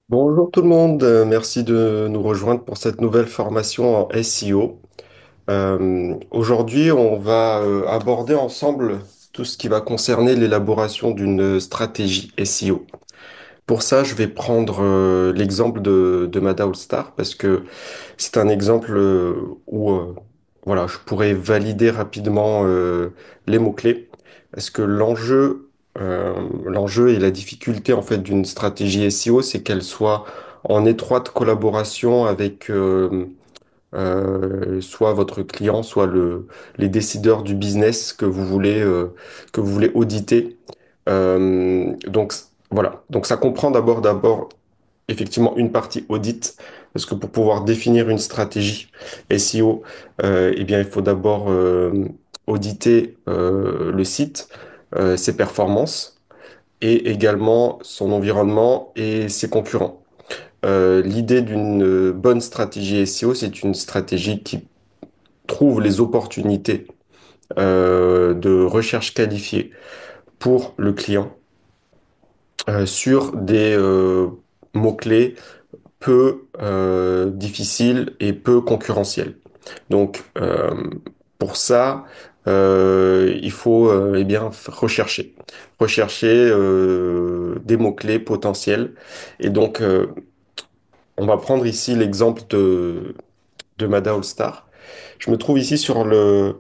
Bonjour tout le monde, merci de nous rejoindre pour cette nouvelle formation en SEO. Aujourd'hui, on va aborder ensemble tout ce qui va concerner l'élaboration d'une stratégie SEO. Pour ça, je vais prendre l'exemple de Mada Allstar parce que c'est un exemple où voilà, je pourrais valider rapidement les mots-clés. Parce que l'enjeu et la difficulté en fait d'une stratégie SEO, c'est qu'elle soit en étroite collaboration avec soit votre client, soit les décideurs du business que vous voulez auditer. Voilà. Donc ça comprend d'abord effectivement une partie audit, parce que pour pouvoir définir une stratégie SEO, eh bien, il faut d'abord auditer le site, ses performances et également son environnement et ses concurrents. L'idée d'une bonne stratégie SEO, c'est une stratégie qui trouve les opportunités de recherche qualifiée pour le client sur des mots-clés peu difficile et peu concurrentiel. Donc, pour ça, il faut eh bien rechercher des mots-clés potentiels. Et donc, on va prendre ici l'exemple de Mada Allstar. Je me trouve ici sur euh,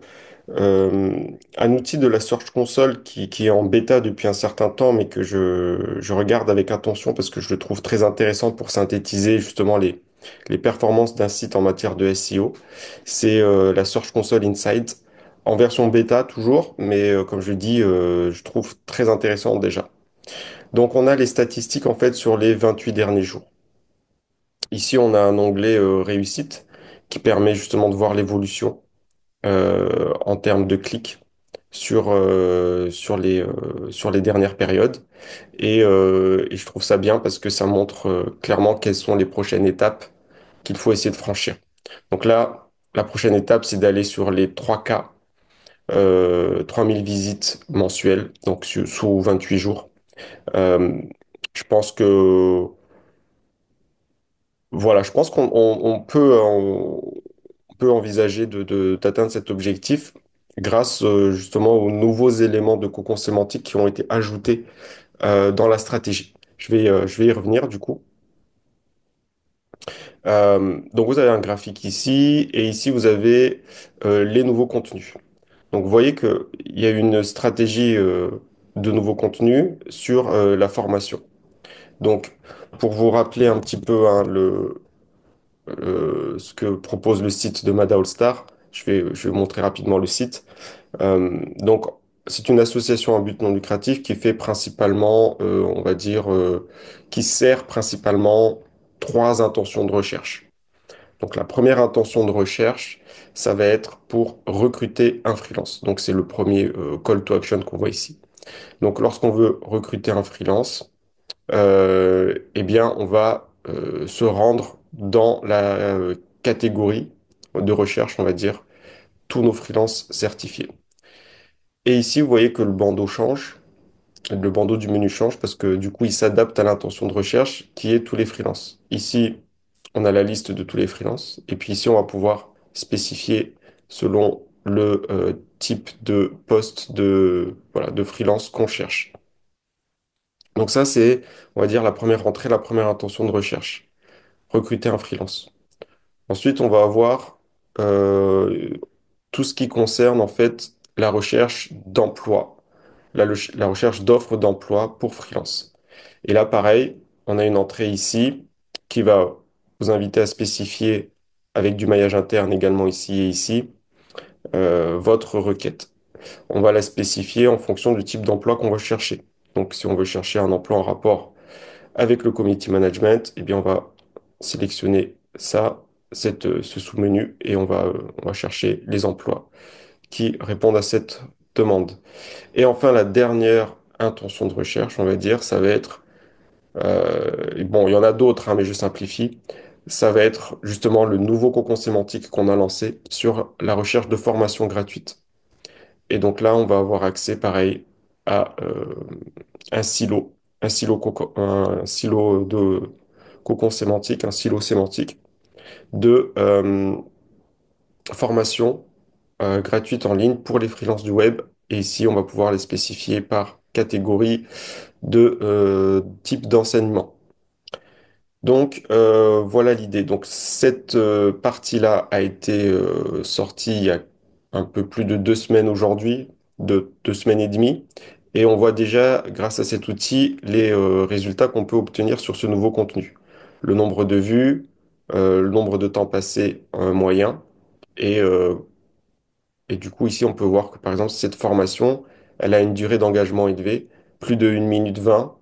un outil de la Search Console qui est en bêta depuis un certain temps, mais que je regarde avec attention parce que je le trouve très intéressant pour synthétiser justement les performances d'un site en matière de SEO. C'est la Search Console Insight, en version bêta toujours, mais comme je dis, je trouve très intéressant déjà. Donc on a les statistiques en fait sur les 28 derniers jours. Ici, on a un onglet réussite qui permet justement de voir l'évolution en termes de clics sur les dernières périodes. Et je trouve ça bien parce que ça montre clairement quelles sont les prochaines étapes qu'il faut essayer de franchir. Donc là, la prochaine étape, c'est d'aller sur les 3K, 3000 visites mensuelles, donc sous 28 jours. Euh, je pense que voilà, je pense on peut envisager d'atteindre cet objectif grâce justement aux nouveaux éléments de cocon sémantique qui ont été ajoutés dans la stratégie. Je vais y revenir du coup. Donc vous avez un graphique ici et ici vous avez les nouveaux contenus. Donc vous voyez qu'il y a une stratégie de nouveaux contenus sur la formation. Donc pour vous rappeler un petit peu hein, ce que propose le site de Mada Allstar, je vais montrer rapidement le site. Donc, c'est une association à but non lucratif qui fait principalement, on va dire, qui sert principalement trois intentions de recherche. Donc, la première intention de recherche, ça va être pour recruter un freelance. Donc, c'est le premier call to action qu'on voit ici. Donc, lorsqu'on veut recruter un freelance, eh bien, on va se rendre dans la catégorie de recherche, on va dire, tous nos freelances certifiés. Et ici, vous voyez que le bandeau change, le bandeau du menu change parce que du coup, il s'adapte à l'intention de recherche qui est tous les freelances. Ici, on a la liste de tous les freelances. Et puis ici, on va pouvoir spécifier selon le type de poste voilà, de freelance qu'on cherche. Donc ça, c'est, on va dire, la première entrée, la première intention de recherche. Recruter un freelance. Ensuite, on va avoir euh, tout ce qui concerne en fait la recherche d'emploi, la recherche d'offres d'emploi pour freelance. Et là, pareil, on a une entrée ici qui va vous inviter à spécifier avec du maillage interne également ici et ici votre requête. On va la spécifier en fonction du type d'emploi qu'on va chercher. Donc, si on veut chercher un emploi en rapport avec le community management, eh bien, on va sélectionner ça, ce sous-menu, et on va chercher les emplois qui répondent à cette demande. Et enfin, la dernière intention de recherche, on va dire, ça va être, et bon, il y en a d'autres, hein, mais je simplifie, ça va être justement le nouveau cocon sémantique qu'on a lancé sur la recherche de formation gratuite. Et donc là, on va avoir accès, pareil, à un silo de cocon sémantique, un silo sémantique de formation gratuite en ligne pour les freelances du web. Et ici, on va pouvoir les spécifier par catégorie de type d'enseignement. Donc voilà l'idée. Donc cette partie-là a été sortie il y a un peu plus de 2 semaines aujourd'hui, de 2 semaines et demie, et on voit déjà, grâce à cet outil, les résultats qu'on peut obtenir sur ce nouveau contenu. Le nombre de vues, le nombre de temps passé moyen, et, euh, et du coup ici on peut voir que par exemple cette formation, elle a une durée d'engagement élevée, plus de 1 minute 20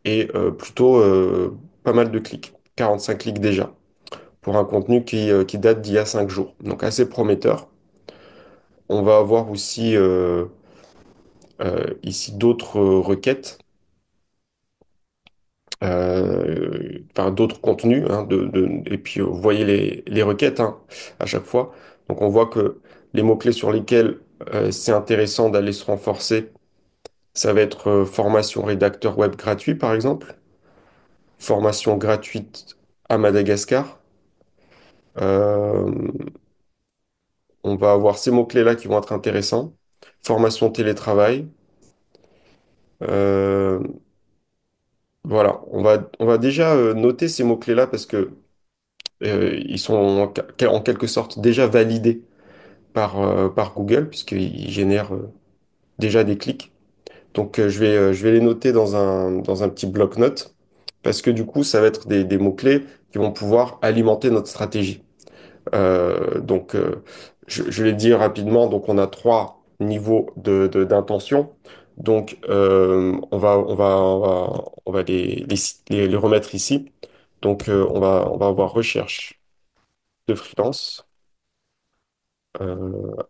et plutôt pas mal de clics, 45 clics déjà, pour un contenu qui date d'il y a 5 jours. Donc assez prometteur. On va avoir aussi ici d'autres requêtes, enfin d'autres contenus, hein, et puis vous voyez les requêtes hein, à chaque fois. Donc on voit que les mots-clés sur lesquels c'est intéressant d'aller se renforcer, ça va être formation rédacteur web gratuit par exemple, formation gratuite à Madagascar. Euh, On va avoir ces mots-clés-là qui vont être intéressants. Formation télétravail. Euh, voilà, on va déjà noter ces mots-clés-là parce que ils sont en quelque sorte déjà validés par Google puisqu'ils génèrent déjà des clics. Donc je vais les noter dans un petit bloc-notes parce que du coup, ça va être des mots-clés qui vont pouvoir alimenter notre stratégie. Donc, je l'ai dit rapidement, donc on a 3 niveaux d'intention. Donc, on va les remettre ici. Donc, on va avoir recherche de freelance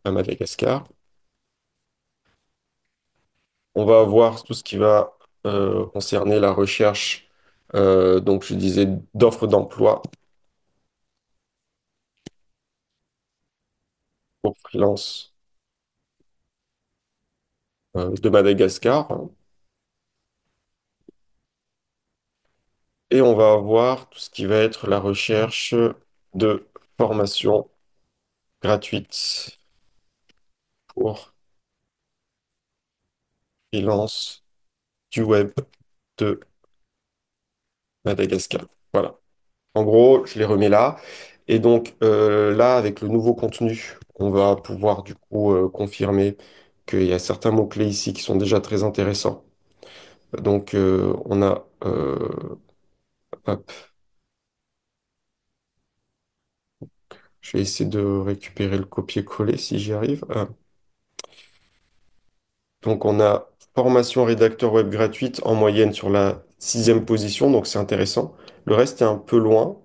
à Madagascar. On va avoir tout ce qui va concerner la recherche, donc je disais, d'offres d'emploi pour freelance de Madagascar. Et on va avoir tout ce qui va être la recherche de formation gratuite pour freelance du web de Madagascar. Voilà. En gros, je les remets là. Et donc là, avec le nouveau contenu, on va pouvoir du coup confirmer qu'il y a certains mots-clés ici qui sont déjà très intéressants. Donc on a... hop, je vais essayer de récupérer le copier-coller si j'y arrive. Donc on a formation rédacteur web gratuite en moyenne sur la 6e position, donc c'est intéressant. Le reste est un peu loin,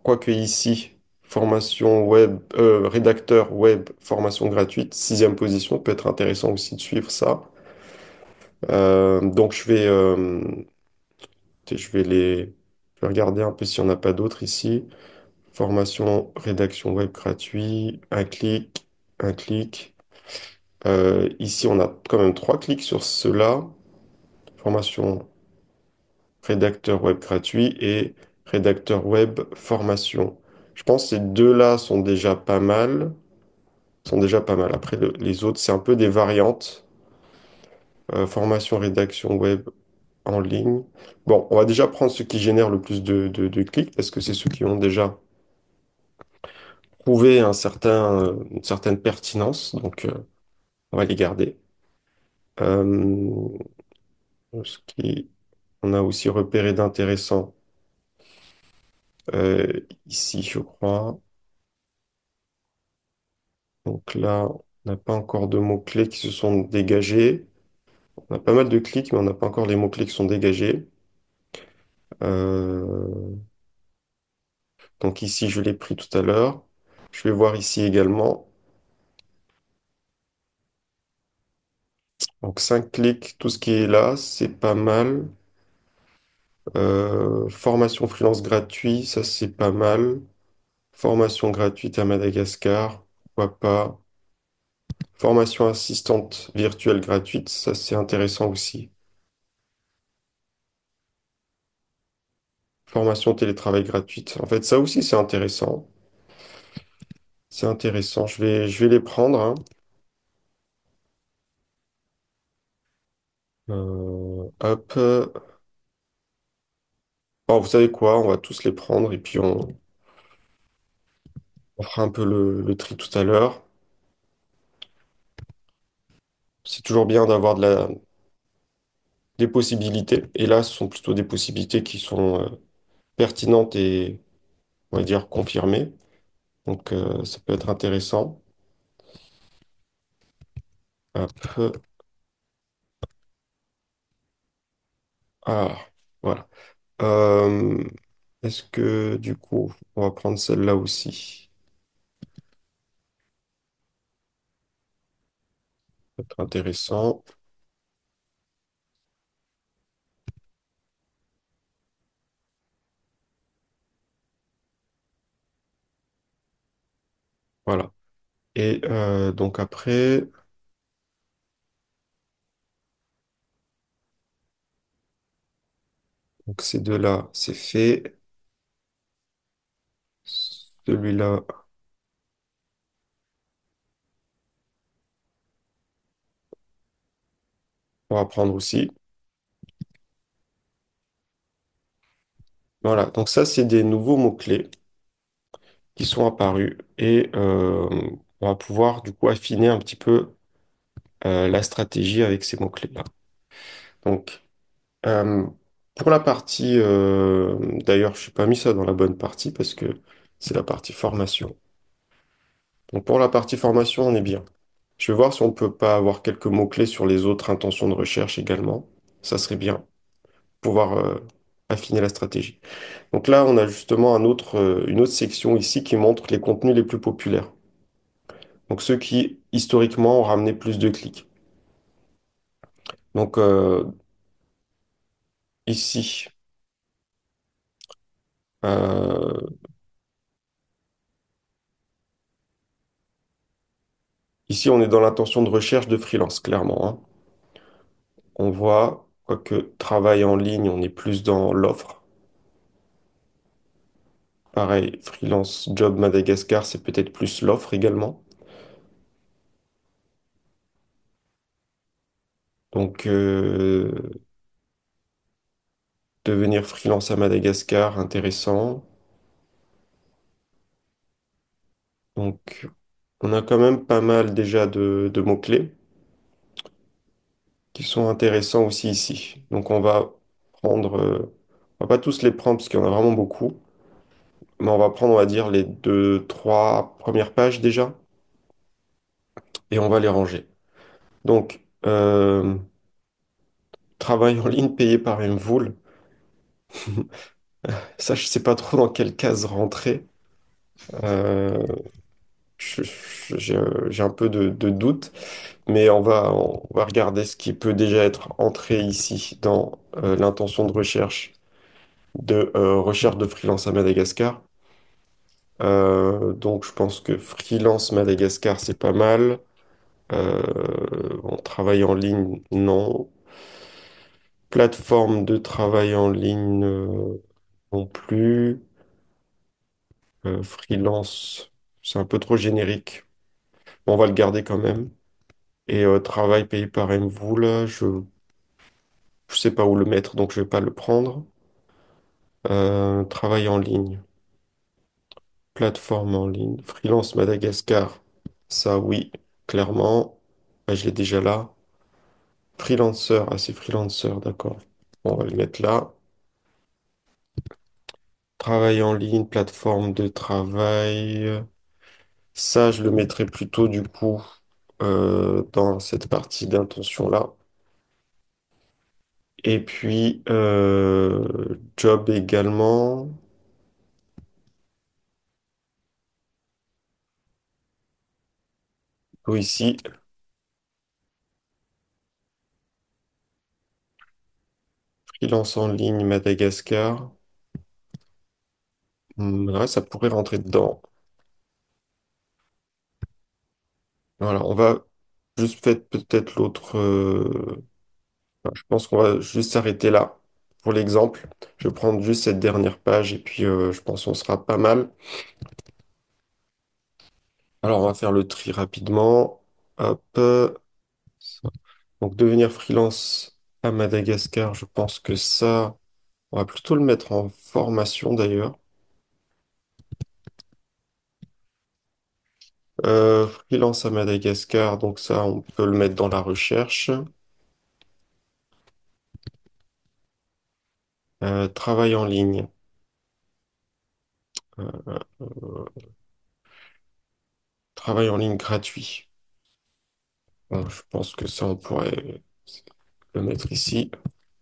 quoique ici, formation web, rédacteur web, formation gratuite, 6e position, peut être intéressant aussi de suivre ça. Donc je vais regarder un peu s'il n'y en a pas d'autres ici. Formation rédaction web gratuit, un clic. Ici, on a quand même 3 clics sur cela. Formation rédacteur web gratuit et rédacteur web formation. Je pense que ces deux-là sont déjà pas mal. Sont déjà pas mal. Après, les autres, c'est un peu des variantes. Formation rédaction web en ligne. Bon, on va déjà prendre ceux qui génèrent le plus de clics parce que c'est ceux qui ont déjà prouvé une certaine pertinence. Donc, on va les garder. Euh, ce qui, on a aussi repéré d'intéressant ici, je crois. Donc là, on n'a pas encore de mots-clés qui se sont dégagés. On a pas mal de clics, mais on n'a pas encore les mots-clés qui sont dégagés. Euh, donc ici, je l'ai pris tout à l'heure. Je vais voir ici également. Donc 5 clics, tout ce qui est là, c'est pas mal. Formation freelance gratuit, ça c'est pas mal. Formation gratuite à Madagascar, pourquoi pas. Formation assistante virtuelle gratuite, ça c'est intéressant aussi. Formation télétravail gratuite. En fait, ça aussi, c'est intéressant. C'est intéressant. Je vais les prendre, hein. Hop. Oh, vous savez quoi? On va tous les prendre et puis on fera un peu le tri tout à l'heure. C'est toujours bien d'avoir des possibilités. Et là, ce sont plutôt des possibilités qui sont pertinentes et, on va dire, confirmées. Donc, ça peut être intéressant. Hop. Ah, voilà. Euh, Est-ce que, du coup, on va prendre celle-là aussi? Ça peut être intéressant. Voilà. Et donc après, donc ces deux-là, c'est fait. Celui-là, on va prendre aussi. Voilà. Donc ça, c'est des nouveaux mots-clés qui sont apparus et on va pouvoir du coup affiner un petit peu la stratégie avec ces mots-clés-là. Donc euh, pour la partie, d'ailleurs, je n'ai pas mis ça dans la bonne partie parce que c'est la partie formation. Donc pour la partie formation, on est bien. Je vais voir si on peut pas avoir quelques mots-clés sur les autres intentions de recherche également. Ça serait bien, pouvoir affiner la stratégie. Donc là, on a justement une autre section ici qui montre les contenus les plus populaires. Donc ceux qui, historiquement, ont ramené plus de clics. Donc ici, euh, ici, on est dans l'intention de recherche de freelance, clairement, hein. On voit, quoique travail en ligne, on est plus dans l'offre. Pareil, freelance job Madagascar, c'est peut-être plus l'offre également. Donc, devenir freelance à Madagascar, intéressant. Donc, on a quand même pas mal déjà de mots-clés qui sont intéressants aussi ici. Donc, on va pas tous les prendre parce qu'il y en a vraiment beaucoup, mais on va prendre, on va dire, les deux, trois premières pages déjà et on va les ranger. Donc, travail en ligne payé par Mvool. Ça, je sais pas trop dans quelle case rentrer. Euh, j'ai un peu de doute. Mais on va regarder ce qui peut déjà être entré ici dans l'intention de recherche de freelance à Madagascar. Donc je pense que freelance Madagascar, c'est pas mal. On travaille en ligne, non. Plateforme de travail en ligne, non plus. Freelance, c'est un peu trop générique. On va le garder quand même. Et travail payé par Mvool, je sais pas où le mettre, donc je vais pas le prendre. Travail en ligne, plateforme en ligne, freelance Madagascar, ça oui, clairement. Ah, je l'ai déjà là. Freelancer, ah c'est freelancer, d'accord. On va le mettre là. Travail en ligne, plateforme de travail. Ça, je le mettrai plutôt du coup dans cette partie d'intention là. Et puis job également. Ou ici, freelance en ligne Madagascar. Ouais, ça pourrait rentrer dedans. Voilà, on va juste faire peut-être l'autre. Je pense qu'on va juste s'arrêter là. pour l'exemple. Je vais prendre juste cette dernière page et puis je pense qu'on sera pas mal. Alors, on va faire le tri rapidement. Hop. Ça. Donc, devenir freelance à Madagascar, je pense que ça, on va plutôt le mettre en formation d'ailleurs. Freelance à Madagascar, donc ça, on peut le mettre dans la recherche. Travail en ligne. Euh, Travail en ligne gratuit. Bon, je pense que ça, on pourrait le mettre ici,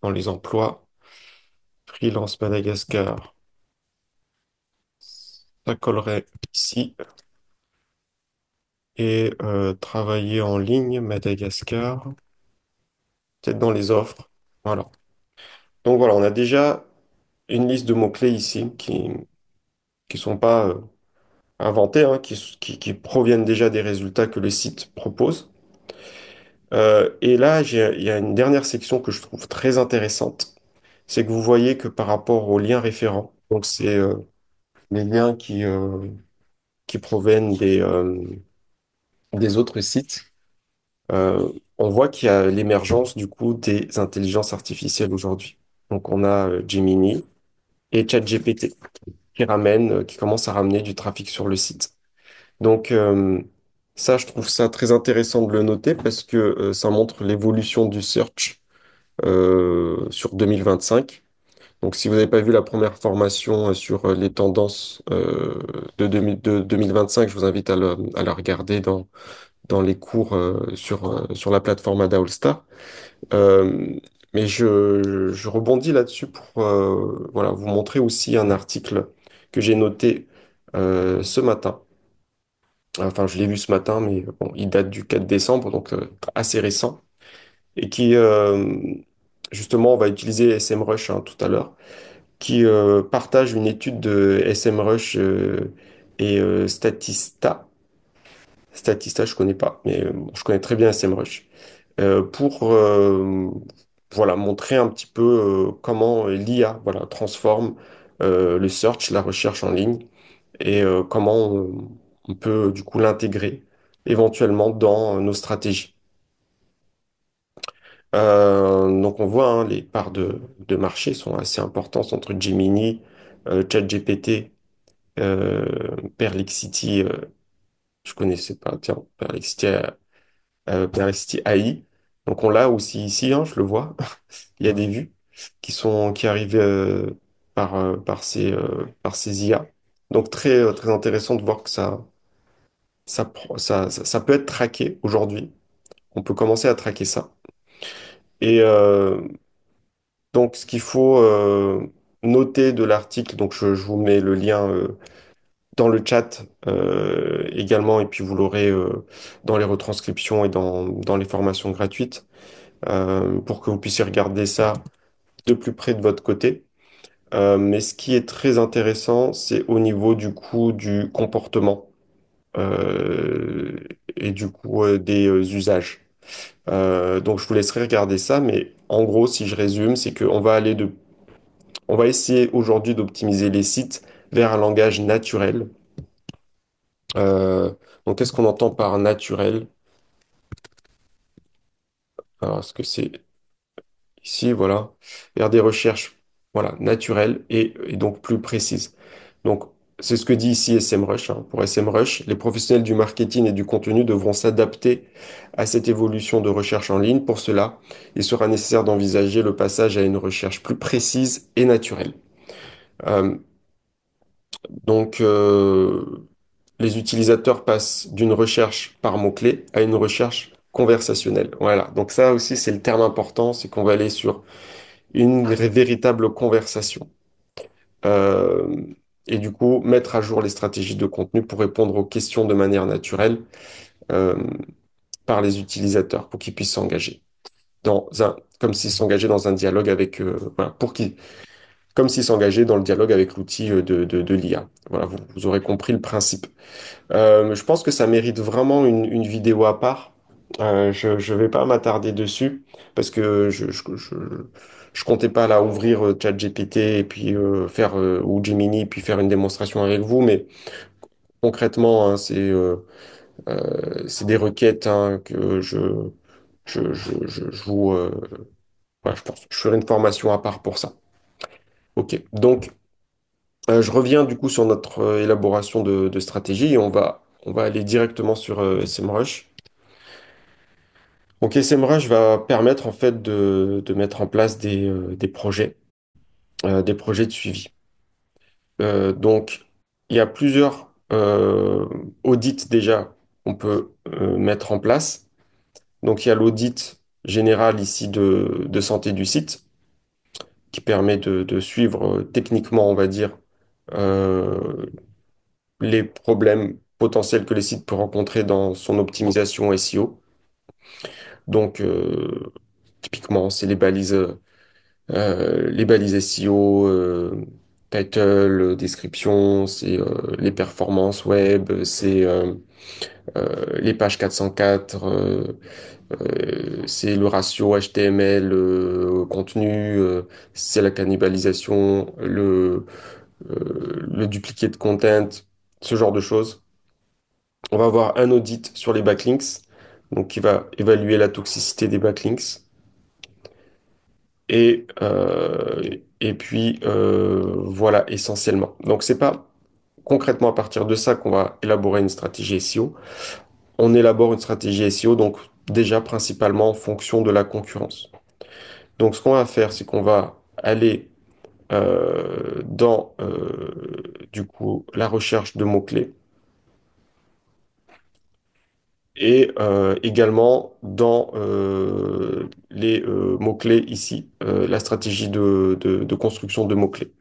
dans les emplois. Freelance Madagascar. Ça collerait ici. Et travailler en ligne Madagascar. Peut-être dans les offres. Voilà. Donc voilà, on a déjà une liste de mots-clés ici qui sont pas inventés, hein, qui proviennent déjà des résultats que le site propose. Et là, il y a une dernière section que je trouve très intéressante. C'est que vous voyez que par rapport aux liens référents, donc c'est les liens qui proviennent des autres sites, on voit qu'il y a l'émergence du coup des intelligences artificielles aujourd'hui. Donc on a Gemini et ChatGPT qui commencent à ramener du trafic sur le site. Donc ça, je trouve ça très intéressant de le noter parce que ça montre l'évolution du search sur 2025. Donc si vous n'avez pas vu la première formation sur les tendances de 2025, je vous invite à la regarder dans les cours sur la plateforme Ada All-Star. Euh, mais je rebondis là-dessus pour voilà, vous montrer aussi un article que j'ai noté ce matin. Enfin, je l'ai vu ce matin, mais bon, il date du 4 décembre, donc assez récent, et qui, justement, on va utiliser SEMrush hein, tout à l'heure, qui partage une étude de SEMrush et Statista, je connais pas, mais bon, je connais très bien SEMrush, pour voilà, montrer un petit peu comment l'IA voilà, transforme le search, la recherche en ligne, et comment on peut du coup l'intégrer éventuellement dans nos stratégies. Donc on voit hein, les parts de marché sont assez importantes entre Gemini, ChatGPT, euh, Perplexity, je connaissais pas, tiens, Perplexity AI. Donc on l'a aussi ici, hein, je le vois. Il y a des vues qui arrivent par ces IA. Donc très intéressant de voir que ça peut être traqué aujourd'hui. On peut commencer à traquer ça. Et donc, ce qu'il faut noter de l'article, donc je vous mets le lien dans le chat également, et puis vous l'aurez dans les retranscriptions et dans les formations gratuites, pour que vous puissiez regarder ça de plus près de votre côté. Mais ce qui est très intéressant, c'est au niveau du coup du comportement euh, et du coup des usages. Donc je vous laisserai regarder ça, mais en gros, si je résume, c'est on va essayer aujourd'hui d'optimiser les sites vers un langage naturel. Donc qu'est-ce qu'on entend par naturel? Alors, est-ce que c'est ici, voilà, vers des recherches, voilà, naturelles et donc plus précises. Donc c'est ce que dit ici SEMrush, hein. Pour SEMrush, les professionnels du marketing et du contenu devront s'adapter à cette évolution de recherche en ligne. Pour cela, il sera nécessaire d'envisager le passage à une recherche plus précise et naturelle. Euh, donc, les utilisateurs passent d'une recherche par mots-clés à une recherche conversationnelle. Voilà. Donc ça aussi, c'est le terme important, c'est qu'on va aller sur une véritable conversation. Euh, et du coup, mettre à jour les stratégies de contenu pour répondre aux questions de manière naturelle euh, par les utilisateurs pour qu'ils puissent s'engager comme s'ils s'engageaient dans un dialogue avec, voilà, comme s'ils s'engageaient dans le dialogue avec l'outil de l'IA. Voilà, vous aurez compris le principe. Je pense que ça mérite vraiment une vidéo à part. Je vais pas m'attarder dessus parce que je comptais pas là ouvrir ChatGPT et puis faire ou Gemini et puis faire une démonstration avec vous, mais concrètement, hein, c'est des requêtes hein, que je vous voilà, je pense je ferai une formation à part pour ça. Ok, donc je reviens du coup sur notre élaboration de stratégie et on va aller directement sur SEMrush. Donc SEMrush va permettre en fait de mettre en place des projets de suivi. Donc il y a plusieurs audits déjà qu'on peut mettre en place. Donc il y a l'audit général ici de santé du site qui permet de suivre techniquement, on va dire, euh, les problèmes potentiels que les sites peuvent rencontrer dans son optimisation SEO. Donc, typiquement, c'est les balises SEO, title, description, c'est les performances web, c'est les pages 404, c'est le ratio HTML contenu, c'est la cannibalisation, le duplicate content, ce genre de choses. On va avoir un audit sur les backlinks, donc qui va évaluer la toxicité des backlinks. Et puis, voilà, essentiellement. Donc, c'est pas concrètement à partir de ça qu'on va élaborer une stratégie SEO. On élabore une stratégie SEO, donc déjà principalement en fonction de la concurrence. Donc, ce qu'on va faire, c'est qu'on va aller dans, du coup, la recherche de mots-clés et également dans les mots-clés ici, la stratégie de construction de mots-clés.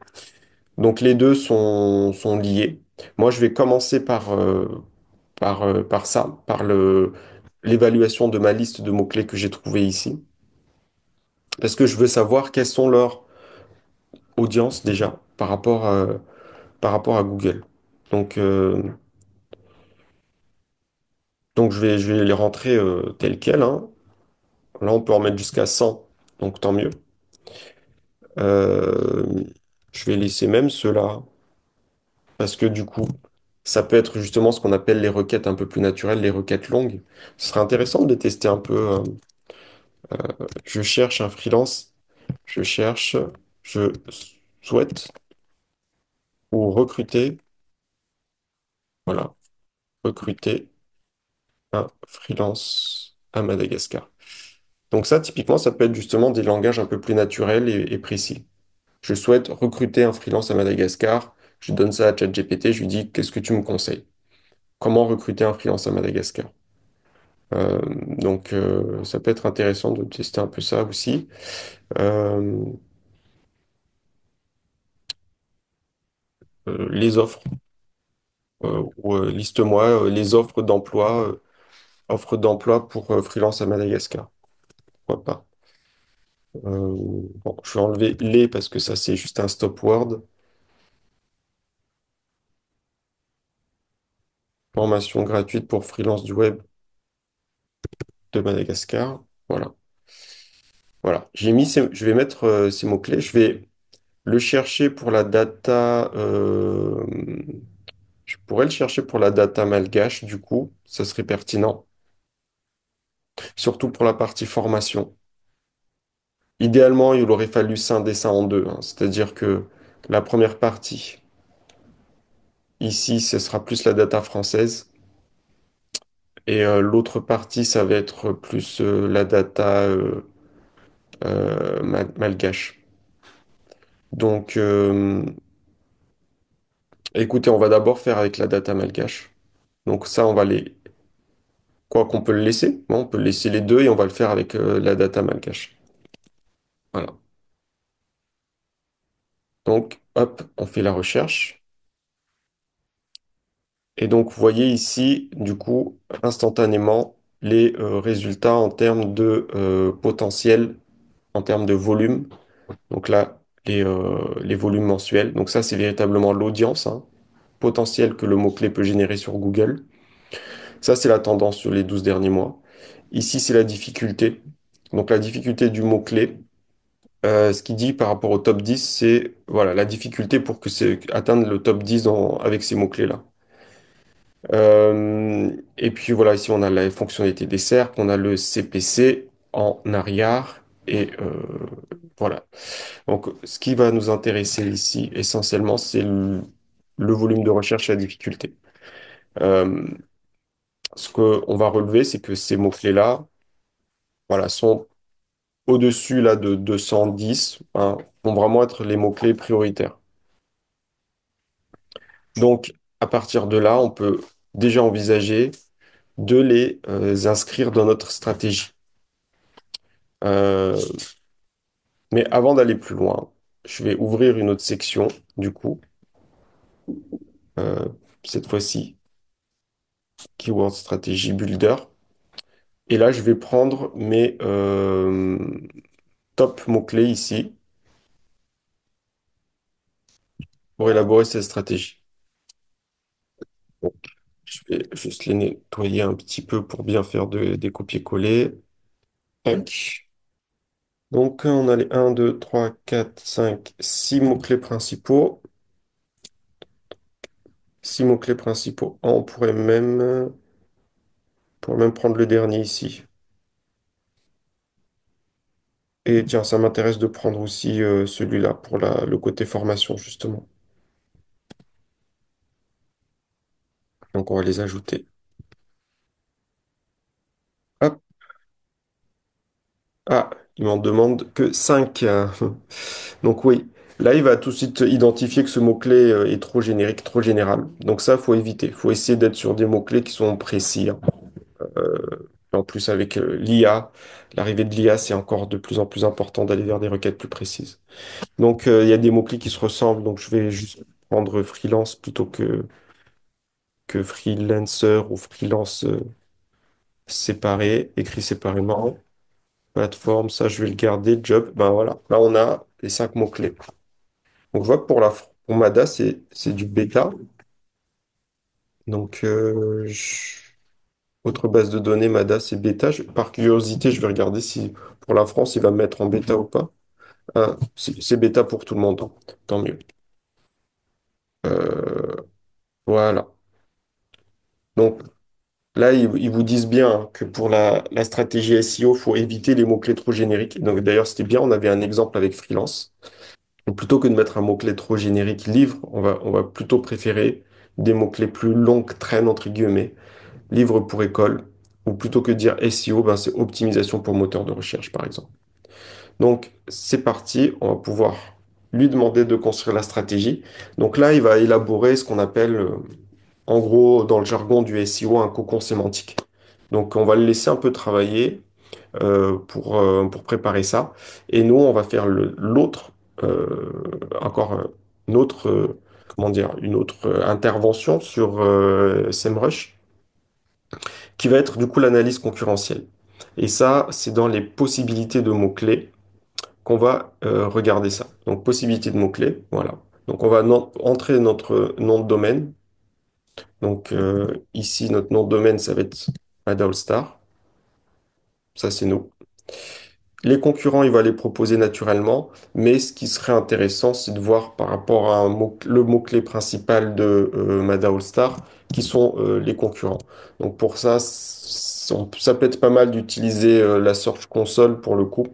Donc les deux sont liés. Moi, je vais commencer par ça, l'évaluation de ma liste de mots-clés que j'ai trouvée ici, parce que je veux savoir quelles sont leurs audiences déjà par rapport à Google. Donc, je vais les rentrer telles quelles, hein. Là, on peut en mettre jusqu'à 100, donc tant mieux. Euh, je vais laisser même ceux-là, parce que du coup, ça peut être justement ce qu'on appelle les requêtes un peu plus naturelles, les requêtes longues. Ce serait intéressant de les tester un peu. Je cherche un freelance, je cherche, je souhaite ou recruter, voilà, recruter un freelance à Madagascar. Donc ça, typiquement, ça peut être justement des langages un peu plus naturels et précis. Je souhaite recruter un freelance à Madagascar. Je donne ça à ChatGPT, je lui dis, qu'est-ce que tu me conseilles? Comment recruter un freelance à Madagascar? Donc, ça peut être intéressant de tester un peu ça aussi. Euh, les offres, ou liste-moi les offres d'emploi pour freelance à Madagascar. Pourquoi pas? Bon, je vais enlever les parce que ça, c'est juste un stop word. Formation gratuite pour freelance du web de Madagascar. Voilà. Voilà. Je vais mettre ces mots-clés. Je vais le chercher pour la data. Je pourrais le chercher pour la data malgache, du coup, ça serait pertinent. Surtout pour la partie formation. Idéalement, il aurait fallu scinder ça en deux, hein. C'est-à-dire que la première partie, ici, ce sera plus la data française. Et l'autre partie, ça va être plus la data malgache. Donc, écoutez, on va d'abord faire avec la data malgache. Donc ça, quoi qu'on peut le laisser. Bon, on peut laisser les deux et on va le faire avec la data malgache. Voilà. Donc, hop, on fait la recherche. Et donc, vous voyez ici, du coup, instantanément, les résultats en termes de potentiel, en termes de volume. Donc là, les volumes mensuels. Donc ça, c'est véritablement l'audience, hein, potentielle que le mot-clé peut générer sur Google. Ça, c'est la tendance sur les 12 derniers mois. Ici, c'est la difficulté. Donc la difficulté du mot-clé. Ce qu'il dit par rapport au top 10, c'est voilà, la difficulté pour que c'est atteindre le top 10 avec ces mots-clés-là. Et puis voilà, ici on a la fonctionnalité des SERP, on a le CPC en arrière, et voilà. Donc ce qui va nous intéresser ici essentiellement, c'est le volume de recherche et la difficulté. Euh, Ce qu'on va relever, c'est que ces mots-clés-là, voilà, sont au-dessus là de 210, hein, vont vraiment être les mots-clés prioritaires. Donc, à partir de là, on peut déjà envisager de les inscrire dans notre stratégie. Euh, mais avant d'aller plus loin, je vais ouvrir une autre section, du coup, euh, cette fois-ci, Keyword Strategy Builder. Et là, je vais prendre mes top mots-clés ici pour élaborer cette stratégie. Donc, je vais juste les nettoyer un petit peu pour bien faire des copier-coller. Tac. Donc, on a les 1, 2, 3, 4, 5, 6 mots-clés principaux. 6 mots-clés principaux. Ah, on pourrait même prendre le dernier ici. Et tiens, ça m'intéresse de prendre aussi celui-là pour le côté formation, justement. Donc, on va les ajouter. Hop. Ah, il m'en demande que 5. Donc, oui. Là, il va tout de suite identifier que ce mot-clé est trop générique, trop général. Donc, ça, faut éviter. Il faut essayer d'être sur des mots-clés qui sont précis, hein. Euh, En plus, avec l'IA, l'arrivée de l'IA, c'est encore de plus en plus important d'aller vers des requêtes plus précises. Donc, il y a des mots-clés qui se ressemblent. Donc, je vais juste prendre freelance plutôt que freelancer ou freelance séparé, écrit séparément. Plateforme, ça, je vais le garder. Job, ben voilà. Là, on a les 5 mots-clés. Donc, je vois que pour Mada, c'est du bêta. Donc, autre base de données, Mada, c'est bêta. Par curiosité, je vais regarder si pour la France, il va me mettre en bêta ou pas. Ah, c'est bêta pour tout le monde, hein. Tant mieux. Euh, voilà. Donc là, ils vous disent bien hein, que pour la stratégie SEO, il faut éviter les mots-clés trop génériques. Donc d'ailleurs, c'était bien, on avait un exemple avec freelance. Donc, plutôt que de mettre un mot-clé trop générique, livre, on va plutôt préférer des mots-clés plus longues traînes, entre guillemets, livre pour école, ou plutôt que de dire SEO, ben, c'est optimisation pour moteur de recherche, par exemple. Donc, c'est parti, on va pouvoir lui demander de construire la stratégie. Donc là, il va élaborer ce qu'on appelle, en gros, dans le jargon du SEO, un cocon sémantique. Donc, on va le laisser un peu travailler pour préparer ça. Et nous, on va faire euh, encore une autre, comment dire, une autre intervention sur SEMrush, qui va être du coup l'analyse concurrentielle. Et ça, c'est dans les possibilités de mots-clés qu'on va regarder ça. Donc, possibilité de mots-clés, voilà. Donc, on va entrer notre nom de domaine. Donc, ici, notre nom de domaine, ça va être Ada All-Star. Ça, c'est nous. Les concurrents, il va les proposer naturellement, mais ce qui serait intéressant, c'est de voir par rapport à le mot-clé principal de Mada All-Star, qui sont les concurrents. Donc, pour ça, ça peut être pas mal d'utiliser la Search Console pour le coup,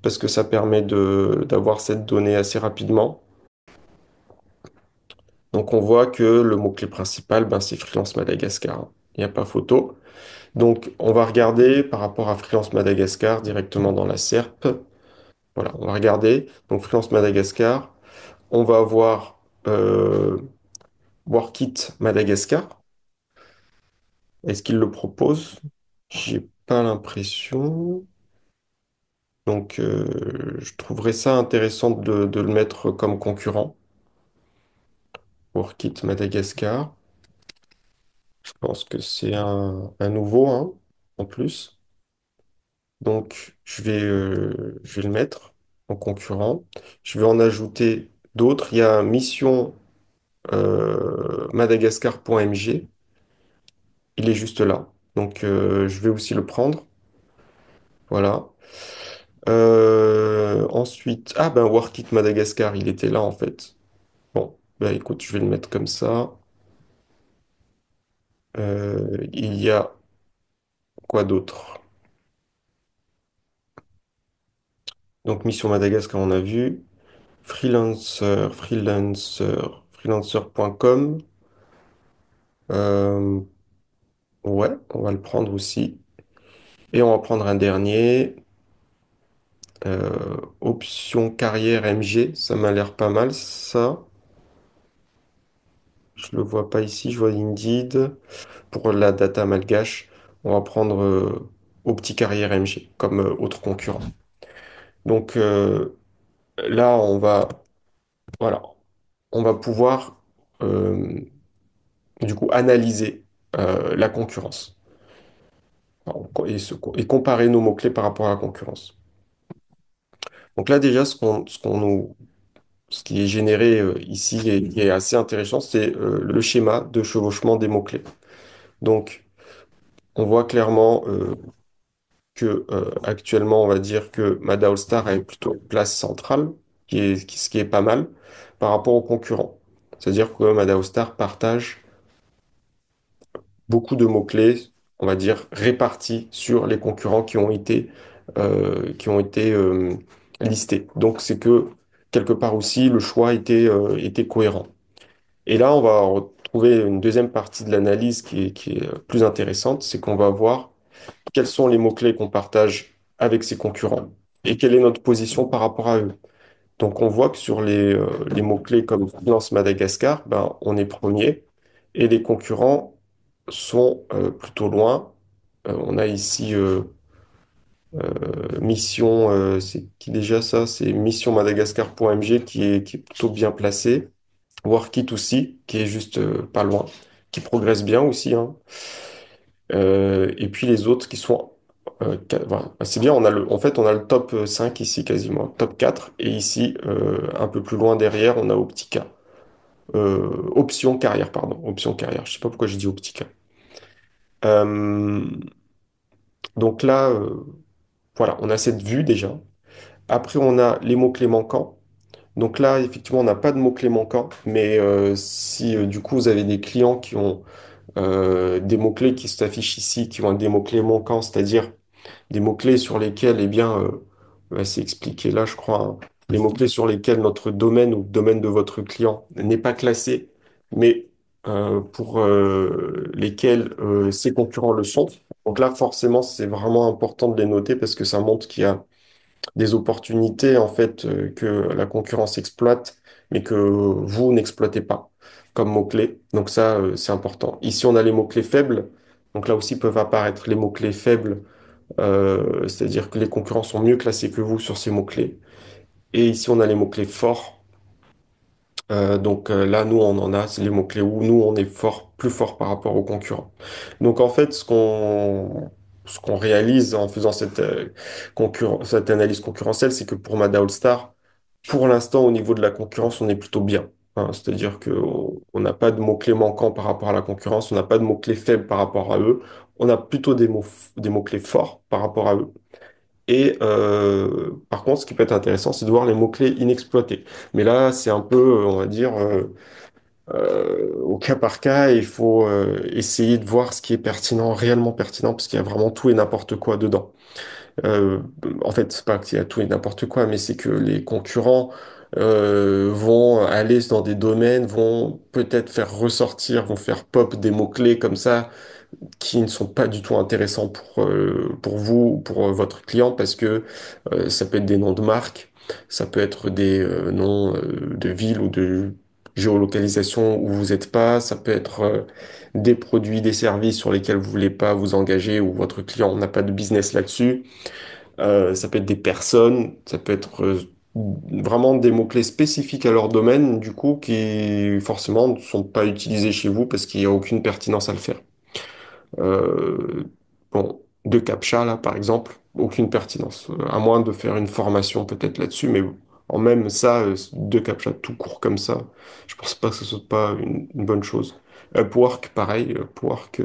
parce que ça permet d'avoir cette donnée assez rapidement. Donc on voit que le mot-clé principal, ben, c'est Freelance Madagascar, hein. Il n'y a pas photo. Donc on va regarder par rapport à Freelance Madagascar directement dans la SERP. Voilà, on va regarder. Donc Freelance Madagascar, on va avoir Workit Madagascar. Est-ce qu'il le propose? J'ai pas l'impression. Donc je trouverais ça intéressant de le mettre comme concurrent. Workit Madagascar. Je pense que c'est un nouveau, hein, en plus. Donc, je vais le mettre en concurrent. Je vais en ajouter d'autres. Il y a mission madagascar.mg. Il est juste là. Donc, je vais aussi le prendre. Voilà. Ensuite, ah ben Work It Madagascar, il était là en fait. Bon, bah écoute, je vais le mettre comme ça. Il y a quoi d'autre? Donc Mission Madagascar, on a vu. Freelancer.com. Euh, ouais, on va le prendre aussi. Et on va prendre un dernier. Option carrière MG, ça m'a l'air pas mal ça. Je le vois pas ici, je vois Indeed. Pour la data malgache, on va prendre Opti Carrière MG comme autre concurrent. Donc là, voilà, on va pouvoir du coup analyser la concurrence et comparer nos mots-clés par rapport à la concurrence. Donc là, déjà, ce qui est généré ici et qui est assez intéressant, c'est le schéma de chevauchement des mots-clés. Donc, on voit clairement que actuellement, on va dire que Mada All-Star est plutôt une place centrale, ce qui est pas mal par rapport aux concurrents. C'est-à-dire que Mada All-Star partage beaucoup de mots-clés, on va dire, répartis sur les concurrents qui ont été listés. Donc, c'est que quelque part aussi, le choix était cohérent. Et là, on va retrouver une deuxième partie de l'analyse qui est plus intéressante, c'est qu'on va voir quels sont les mots-clés qu'on partage avec ses concurrents et quelle est notre position par rapport à eux. Donc, on voit que sur les mots-clés comme Finance Madagascar, ben, on est premier et les concurrents sont plutôt loin. On a ici Mission, c'est qui déjà ça? C'est Mission Madagascar.mg qui est plutôt bien placé. Workit aussi, qui est juste pas loin, qui progresse bien aussi, hein. Et puis les autres qui sont... voilà. C'est bien, en fait, on a le top 5 ici quasiment, top 4. Et ici, un peu plus loin derrière, on a Optica. Option carrière, pardon. Option carrière. Je sais pas pourquoi j'ai dit Optica. Euh, donc là, voilà, on a cette vue déjà. Après, on a les mots-clés manquants. Donc là, effectivement, on n'a pas de mots-clés manquants. Mais si du coup, vous avez des clients qui ont des mots-clés qui s'affichent ici, qui ont des mots-clés manquants, c'est-à-dire des mots-clés sur lesquels, eh bien, c'est expliqué là, je crois, hein, les mots-clés sur lesquels notre domaine ou le domaine de votre client n'est pas classé, mais pour lesquels ses concurrents le sont. Donc là, forcément, c'est vraiment important de les noter parce que ça montre qu'il y a des opportunités en fait que la concurrence exploite, mais que vous n'exploitez pas comme mots-clés. Donc ça, c'est important. Ici, on a les mots-clés faibles. Donc là aussi peuvent apparaître les mots-clés faibles, c'est-à-dire que les concurrents sont mieux classés que vous sur ces mots-clés. Et ici, on a les mots-clés forts. Donc là, nous, on en a, c'est les mots-clés où nous, on est fort, plus fort par rapport aux concurrents. Donc en fait, ce qu'on réalise en faisant cette analyse concurrentielle, c'est que pour Mada All-Star, pour l'instant, au niveau de la concurrence, on est plutôt bien. Hein. C'est-à-dire on n'a pas de mots-clés manquants par rapport à la concurrence, on n'a pas de mots-clés faibles par rapport à eux, on a plutôt des mots-clés forts par rapport à eux. Et par contre, ce qui peut être intéressant, c'est de voir les mots-clés inexploités. Mais là, c'est un peu, on va dire, au cas par cas, il faut essayer de voir ce qui est pertinent, réellement pertinent, parce qu'il y a vraiment tout et n'importe quoi dedans. Euh, En fait, c'est pas qu'il y a tout et n'importe quoi, mais c'est que les concurrents vont aller dans des domaines, vont peut-être faire ressortir, vont faire pop des mots-clés comme ça qui ne sont pas du tout intéressants pour vous, ou pour votre client, parce que ça peut être des noms de marques, ça peut être des noms de villes ou de géolocalisation où vous n'êtes pas, ça peut être des produits, des services sur lesquels vous voulez pas vous engager ou votre client n'a pas de business là-dessus. Ça peut être des personnes, ça peut être vraiment des mots-clés spécifiques à leur domaine, du coup, qui forcément ne sont pas utilisés chez vous parce qu'il n'y a aucune pertinence à le faire. Euh, bon, de CAPTCHA, là, par exemple, aucune pertinence. À moins de faire une formation peut-être là-dessus, mais en même ça, de CAPTCHA tout court comme ça, je pense pas que ce soit pas une bonne chose. Upwork, pareil, Upwork,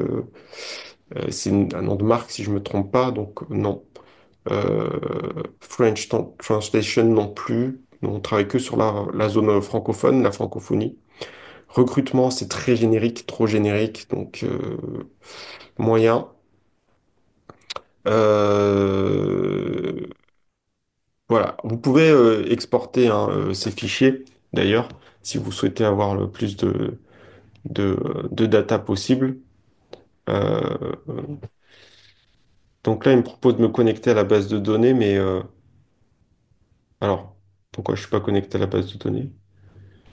c'est un nom de marque si je me trompe pas, donc non. Translation non plus. On travaille que sur la zone francophone, la francophonie. Recrutement, c'est très générique, trop générique, donc moyen. Euh, voilà, vous pouvez exporter hein, ces fichiers, d'ailleurs, si vous souhaitez avoir le plus de, de data possible. Euh, donc là, il me propose de me connecter à la base de données, mais alors, pourquoi je suis pas connecté à la base de données?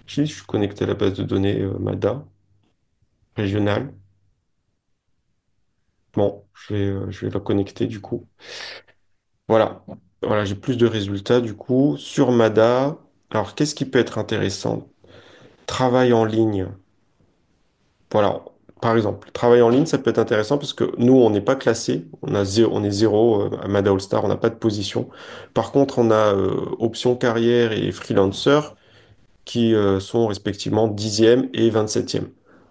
Si, je suis connecté à la base de données MADA, régionale. Bon, je vais la connecter du coup. Voilà, voilà, j'ai plus de résultats du coup sur MADA. Alors, qu'est-ce qui peut être intéressant? Travail en ligne. Voilà, par exemple, travail en ligne, ça peut être intéressant parce que nous, on n'est pas classé, on est zéro à Mada All Star, on n'a pas de position. Par contre, on a option carrière et freelancer qui sont respectivement 10e et 27e.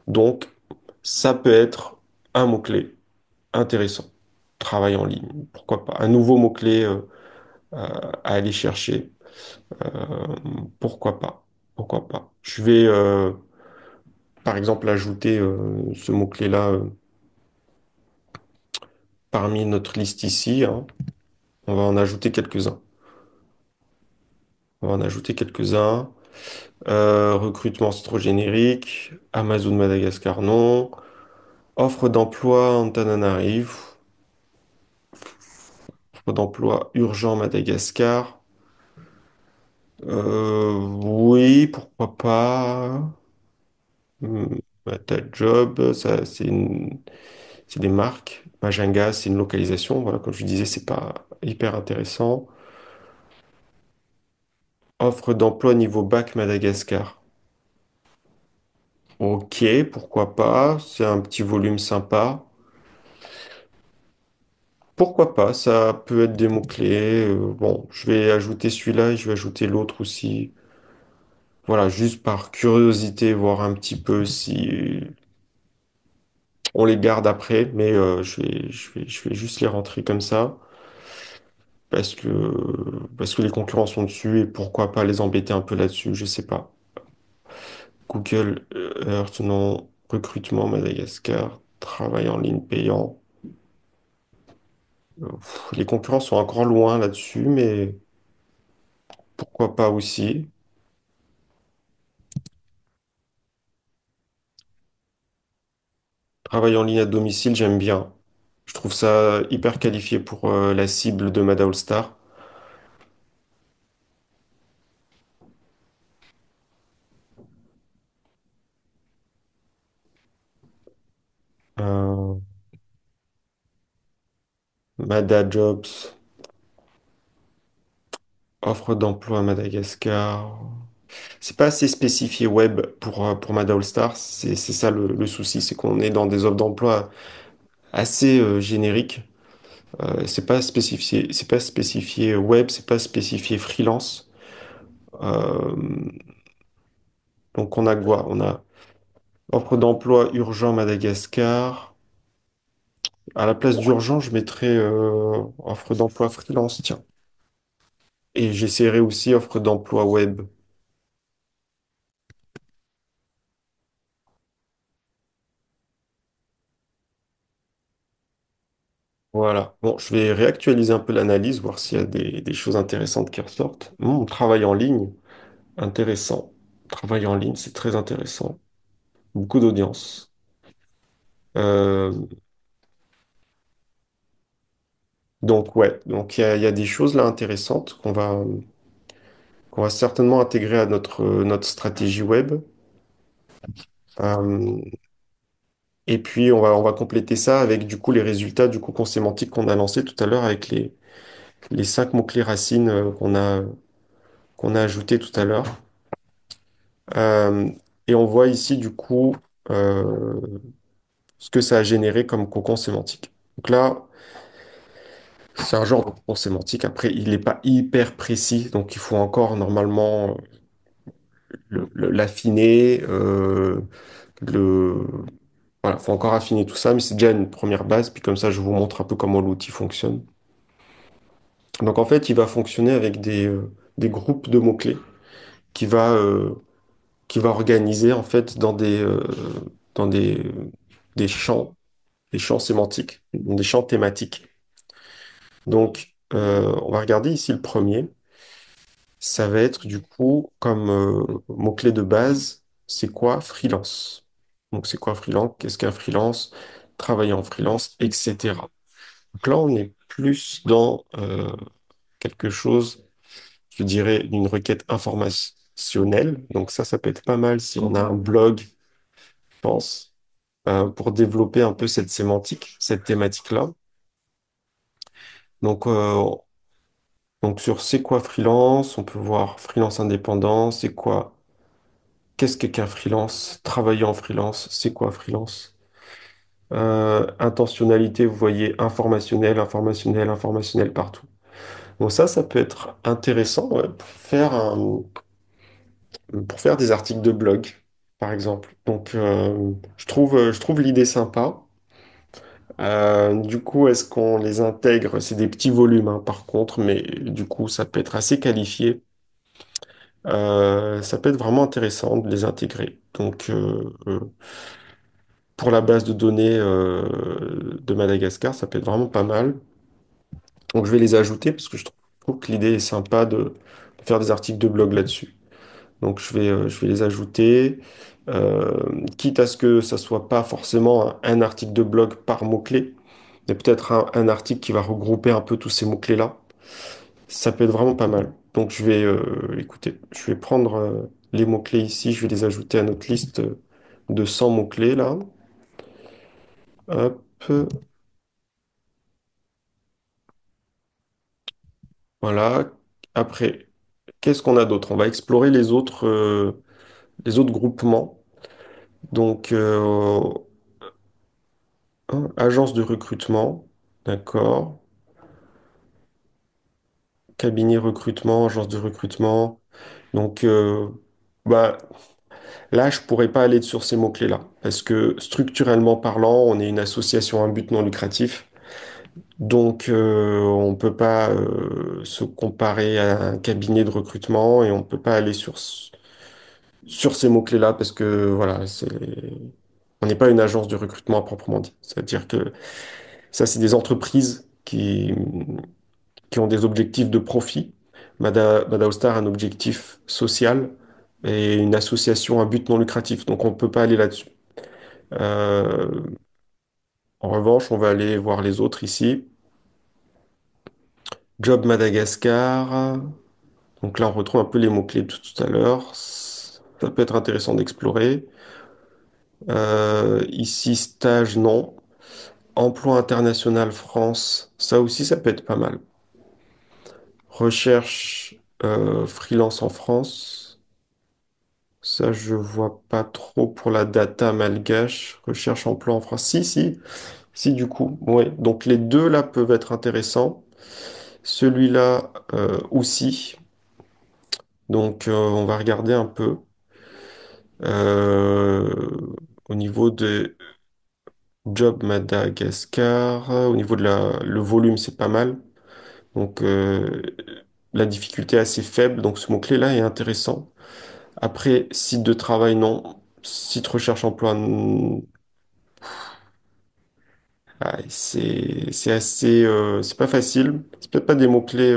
Donc, ça peut être un mot-clé intéressant. Travail en ligne, pourquoi pas. Un nouveau mot-clé à aller chercher, euh, pourquoi pas. Pourquoi pas. Je vais, par exemple, ajouter ce mot-clé-là parmi notre liste ici, hein. On va en ajouter quelques-uns. On va en ajouter quelques-uns. Recrutement, c'est trop générique. Amazon Madagascar, non. Offre d'emploi, Antananarive. Offre d'emploi urgent Madagascar. Oui, pourquoi pas. Hmm, Bata Job, ça, c'est des marques. Majanga, c'est une localisation. Voilà, comme je disais, c'est pas hyper intéressant. Offre d'emploi niveau bac Madagascar. Ok, pourquoi pas, c'est un petit volume sympa. Pourquoi pas, ça peut être des mots-clés. Bon, je vais ajouter celui-là et je vais ajouter l'autre aussi. Voilà, juste par curiosité, voir un petit peu si on les garde après, mais je vais juste les rentrer comme ça parce que, parce que les concurrents sont dessus et pourquoi pas les embêter un peu là-dessus, je sais pas. Google Earth, non. Recrutement Madagascar, travail en ligne payant. Les concurrents sont encore loin là-dessus, mais pourquoi pas aussi. Travail en ligne à domicile, j'aime bien. Je trouve ça hyper qualifié pour la cible de Mada All Star. Euh, Mada Jobs, offre d'emploi à Madagascar. C'est pas assez spécifié web pour Mada All Star. C'est ça le souci, c'est qu'on est dans des offres d'emploi assez génériques. C'est pas spécifié web, c'est pas spécifié freelance. Euh, donc on a quoi? On a offre d'emploi urgent Madagascar. À la place d'urgent, je mettrais offre d'emploi freelance, tiens. Et j'essaierai aussi offre d'emploi web. Voilà. Bon, je vais réactualiser un peu l'analyse, voir s'il y a des choses intéressantes qui ressortent. Travail en ligne, intéressant. Travail en ligne, c'est très intéressant. Beaucoup d'audience. Euh, donc ouais, donc il y a des choses là intéressantes qu'on va certainement intégrer à notre stratégie web. Euh, et puis on va compléter ça avec du coup les résultats du cocon sémantique qu'on a lancé tout à l'heure avec les 5 mots-clés racines qu'on a ajoutés tout à l'heure. Euh, et on voit ici du coup euh, ce que ça a généré comme cocon sémantique. Donc là, c'est un genre de cocon sémantique. Après, il n'est pas hyper précis, donc il faut encore normalement l'affiner. Le... Voilà, faut encore affiner tout ça, mais c'est déjà une première base. Puis comme ça, je vous montre un peu comment l'outil fonctionne. Donc en fait, il va fonctionner avec des groupes de mots-clés qui va, euh, qui va organiser en fait dans des champs sémantiques, des champs thématiques. Donc, on va regarder ici le premier. Ça va être du coup comme mot-clé de base, c'est quoi freelance? Donc c'est quoi freelance? Qu'est-ce qu'un freelance? Travailler en freelance, etc. Donc là, on est plus dans quelque chose, je dirais, d'une requête informationnelle. Donc ça peut être pas mal si on a un blog, je pense, pour développer un peu cette sémantique, cette thématique-là. Donc, donc sur c'est quoi freelance, on peut voir freelance indépendant, c'est quoi, qu'est-ce qu'un freelance, travailler en freelance, c'est quoi freelance. Intentionnalité, vous voyez, informationnel, informationnel, informationnel partout. Donc ça peut être intéressant ouais, pour faire des articles de blog, par exemple. Donc je trouve l'idée sympa. Du coup, est-ce qu'on les intègre? C'est des petits volumes, hein, par contre, mais du coup, ça peut être assez qualifié. Ça peut être vraiment intéressant de les intégrer. Donc, pour la base de données de Madagascar, ça peut être vraiment pas mal. Donc, je vais les ajouter parce que trouve que l'idée est sympa de faire des articles de blog là-dessus. Donc, je vais les ajouter, euh, quitte à ce que ça soit pas forcément un article de blog par mot-clé, mais peut-être un article qui va regrouper un peu tous ces mots-clés-là. Ça peut être vraiment pas mal. Donc, écoutez, je vais prendre les mots-clés ici, je vais les ajouter à notre liste de 100 mots-clés là. Hop, voilà. Après, qu'est-ce qu'on a d'autre? On va explorer les autres groupements. Donc, agence de recrutement, d'accord. Cabinet recrutement, agence de recrutement. Donc, bah, là, je pourrais pas aller sur ces mots-clés-là, parce que structurellement parlant, on est une association à un but non lucratif. Donc, on peut pas se comparer à un cabinet de recrutement et on peut pas aller sur ces mots-clés-là parce que voilà, on n'est pas une agence de recrutement à proprement dit. C'est-à-dire que ça, c'est des entreprises qui ont des objectifs de profit. Madaostar a un objectif social et une association à but non lucratif. Donc, on peut pas aller là-dessus. Euh, En revanche, on va aller voir les autres ici. Job Madagascar. Donc là, on retrouve un peu les mots-clés de tout à l'heure. Ça peut être intéressant d'explorer. Ici, stage, non. Emploi international France, ça aussi, ça peut être pas mal. Recherche freelance en France. Ça, je vois pas trop pour la data malgache. Recherche emploi en France. Si, du coup. Ouais. Donc les deux là peuvent être intéressants. Celui-là aussi. Donc on va regarder un peu. Euh, Au niveau de Job Madagascar, au niveau de le volume, c'est pas mal. Donc, la difficulté est assez faible. Donc, ce mot-clé-là est intéressant. Après, site de travail, non. Site recherche emploi, c'est assez, c'est pas facile. C'est peut-être pas des mots-clés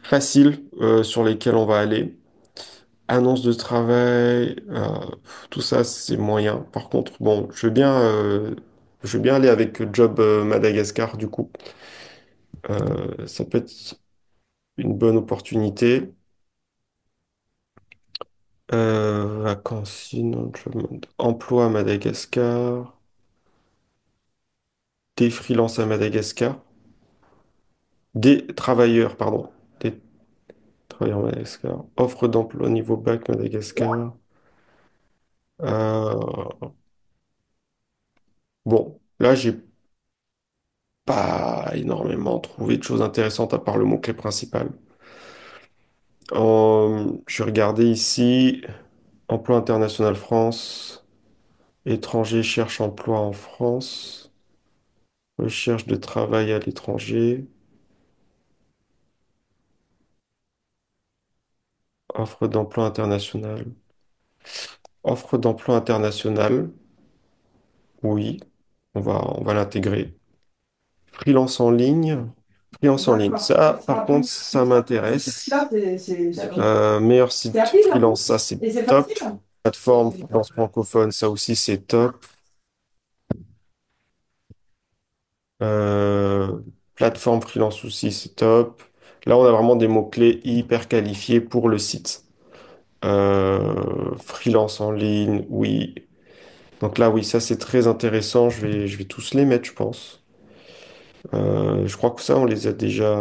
faciles sur lesquels on va aller. Annonce de travail, tout ça, c'est moyen. Par contre, bon, je veux bien aller avec Job Madagascar, du coup. Ça peut être une bonne opportunité. Vacances, non, emploi à Madagascar, des freelances à Madagascar, des travailleurs, pardon, des travailleurs à Madagascar, offre d'emploi niveau bac Madagascar. Euh, bon, là, j'ai pas énormément trouvé de choses intéressantes à part le mot-clé principal. Je regardais ici, emploi international France, étranger cherche emploi en France, recherche de travail à l'étranger. Offre d'emploi international. Offre d'emploi international. Oui, on va l'intégrer. Freelance en ligne. Freelance en ligne. Ça, par contre, ça m'intéresse. Meilleur site freelance, ça c'est top. Plateforme freelance francophone, ça aussi c'est top. Euh, Plateforme freelance aussi, c'est top. Là, on a vraiment des mots-clés hyper qualifiés pour le site. Freelance en ligne, oui. Donc là, oui, ça c'est très intéressant. Je vais tous les mettre, je pense. Je crois que ça, on les a déjà,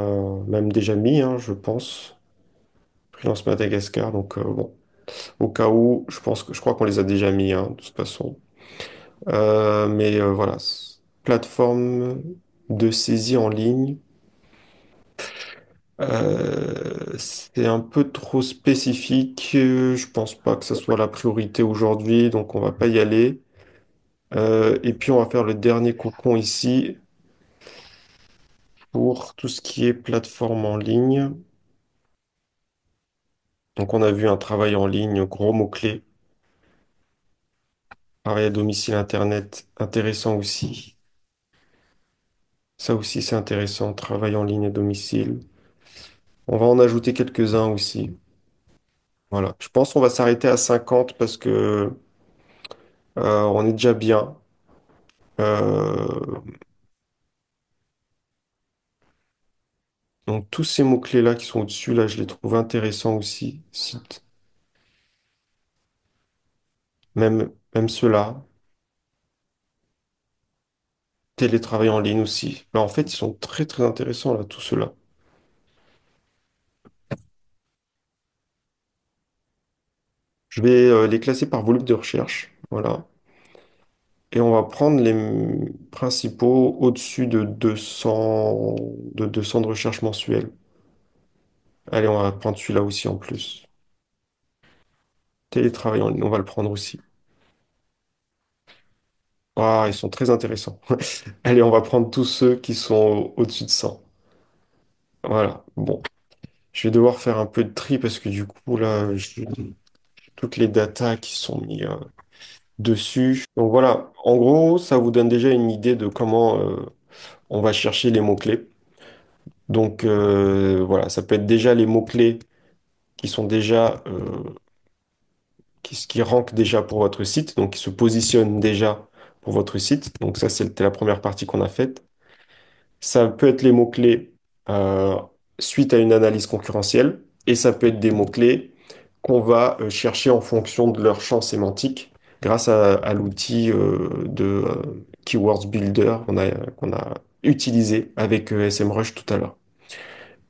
même déjà mis, hein, je pense. Freelance Madagascar, donc bon, au cas où, je crois qu'on les a déjà mis, hein, de toute façon. Mais voilà, plateforme de saisie en ligne. C'est un peu trop spécifique. Je pense pas que ce soit la priorité aujourd'hui, donc on va pas y aller. Et puis on va faire le dernier cocon ici pour tout ce qui est plateforme en ligne. Donc on a vu un travail en ligne, gros mot-clé. Travail à domicile Internet, intéressant aussi. Ça aussi c'est intéressant, travail en ligne à domicile. On va en ajouter quelques-uns aussi. Voilà. Je pense qu'on va s'arrêter à 50 parce que on est déjà bien. Euh, Donc tous ces mots-clés-là qui sont au-dessus, là, je les trouve intéressants aussi. Site, même ceux-là. Télétravail en ligne aussi. Là, en fait, ils sont très très intéressants, là, tous ceux-là. Je vais les classer par volume de recherche. Voilà. Et on va prendre les principaux au-dessus de 200 de recherche mensuelle. Allez, on va prendre celui-là aussi en plus. Télétravail en ligne, on va le prendre aussi. Ah, ils sont très intéressants. Allez, on va prendre tous ceux qui sont au-dessus de 100. Voilà. Bon. Je vais devoir faire un peu de tri parce que du coup, là, j'ai toutes les datas qui sont mis dessus. Donc voilà, en gros, ça vous donne déjà une idée de comment on va chercher les mots-clés. Donc voilà, ça peut être déjà les mots-clés qui sont déjà, qui rankent déjà pour votre site, donc qui se positionnent déjà pour votre site. Donc ça, c'était la première partie qu'on a faite. Ça peut être les mots-clés euh, suite à une analyse concurrentielle et ça peut être des mots-clés qu'on va chercher en fonction de leur champ sémantique grâce à l'outil de Keywords Builder qu'on a utilisé avec SEMrush tout à l'heure.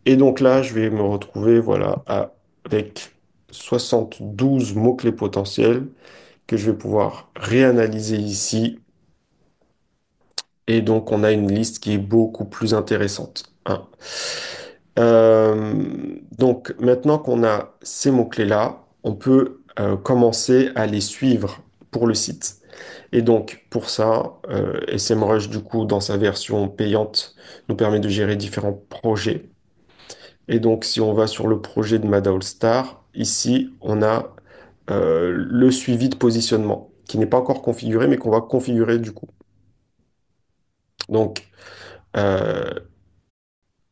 Et donc là, je vais me retrouver voilà, avec 72 mots-clés potentiels que je vais pouvoir réanalyser ici. Et donc, on a une liste qui est beaucoup plus intéressante, hein. Donc, maintenant qu'on a ces mots-clés-là, on peut commencer à les suivre pour le site. Et donc, pour ça, SEMrush, du coup, dans sa version payante, nous permet de gérer différents projets. Et donc, si on va sur le projet de Mada All Star, ici, on a le suivi de positionnement, qui n'est pas encore configuré, mais qu'on va configurer du coup. Donc, euh,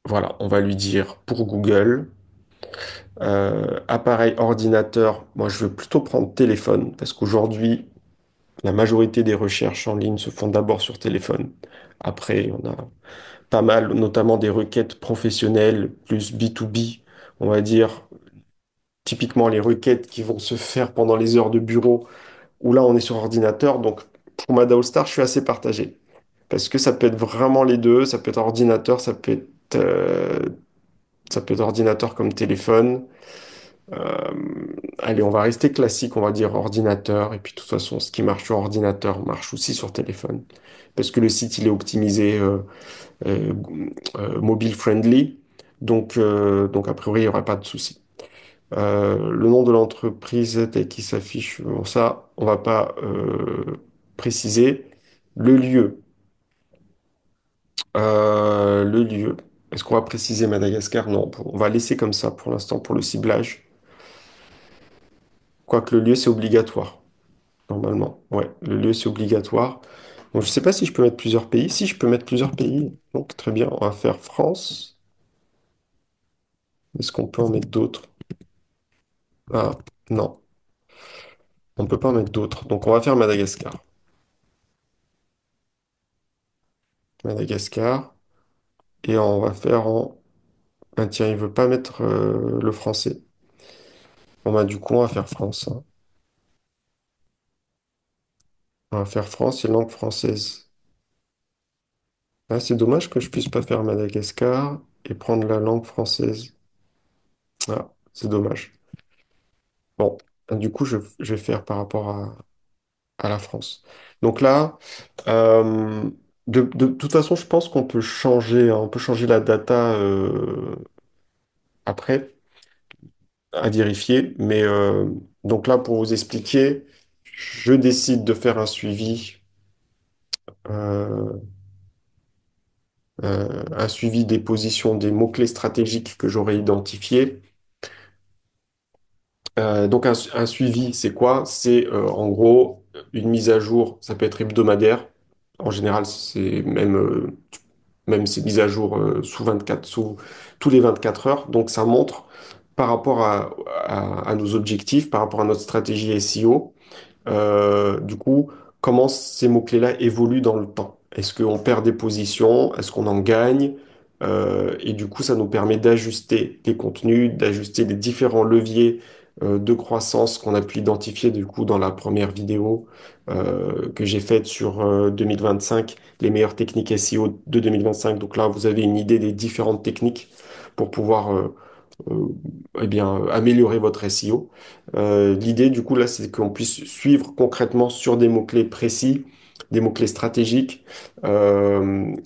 voilà, on va lui dire pour Google, appareil ordinateur, moi je veux plutôt prendre téléphone, parce qu'aujourd'hui, la majorité des recherches en ligne se font d'abord sur téléphone. Après, on a pas mal, notamment des requêtes professionnelles, plus B2B, on va dire, typiquement les requêtes qui vont se faire pendant les heures de bureau, où là on est sur ordinateur. Donc pour Mada All Star, je suis assez partagé. Parce que ça peut être vraiment les deux, ça peut être ordinateur, ça peut être ordinateur comme téléphone. Euh, Allez, on va rester classique, on va dire ordinateur. Et puis, de toute façon, ce qui marche sur ordinateur marche aussi sur téléphone. Parce que le site, il est optimisé euh, mobile friendly. Donc, a priori, il n'y aura pas de souci. Le nom de l'entreprise tel qui s'affiche, bon, ça, on va pas préciser. Le lieu. Le lieu. Est-ce qu'on va préciser Madagascar? Non, on va laisser comme ça pour l'instant pour le ciblage. Quoique le lieu, c'est obligatoire, normalement. Ouais, le lieu, c'est obligatoire. Donc, je sais pas si je peux mettre plusieurs pays. Si, je peux mettre plusieurs pays. Donc, très bien. On va faire France. Est-ce qu'on peut en mettre d'autres? Ah, non. On peut pas en mettre d'autres. Donc, on va faire Madagascar. Madagascar. Et on va faire en... Ah, tiens, il veut pas mettre le français. Bon, bah, du coup, on va faire France, hein. On va faire France et langue française. Ah, c'est dommage que je puisse pas faire Madagascar et prendre la langue française. Ah, c'est dommage. Bon, du coup, je vais faire par rapport à la France. Donc là, euh, de toute façon, je pense qu'on peut changer, hein, on peut changer la data après à vérifier. Mais donc là, pour vous expliquer, je décide de faire euh, un suivi des positions des mots-clés stratégiques que j'aurais identifiés. Donc un suivi, c'est quoi? C'est en gros une mise à jour, ça peut être hebdomadaire. En général, c'est même ces mises à jour sous tous les 24 heures. Donc ça montre par rapport à nos objectifs, par rapport à notre stratégie SEO, du coup, comment ces mots-clés-là évoluent dans le temps? Est-ce qu'on perd des positions? Est-ce qu'on en gagne? Et du coup, ça nous permet d'ajuster les contenus, d'ajuster les différents leviers de croissance qu'on a pu identifier du coup dans la première vidéo que j'ai faite sur 2025, les meilleures techniques SEO de 2025. Donc là, vous avez une idée des différentes techniques pour pouvoir euh, eh bien, améliorer votre SEO. L'idée, du coup, là, c'est qu'on puisse suivre concrètement sur des mots-clés précis, des mots-clés stratégiques,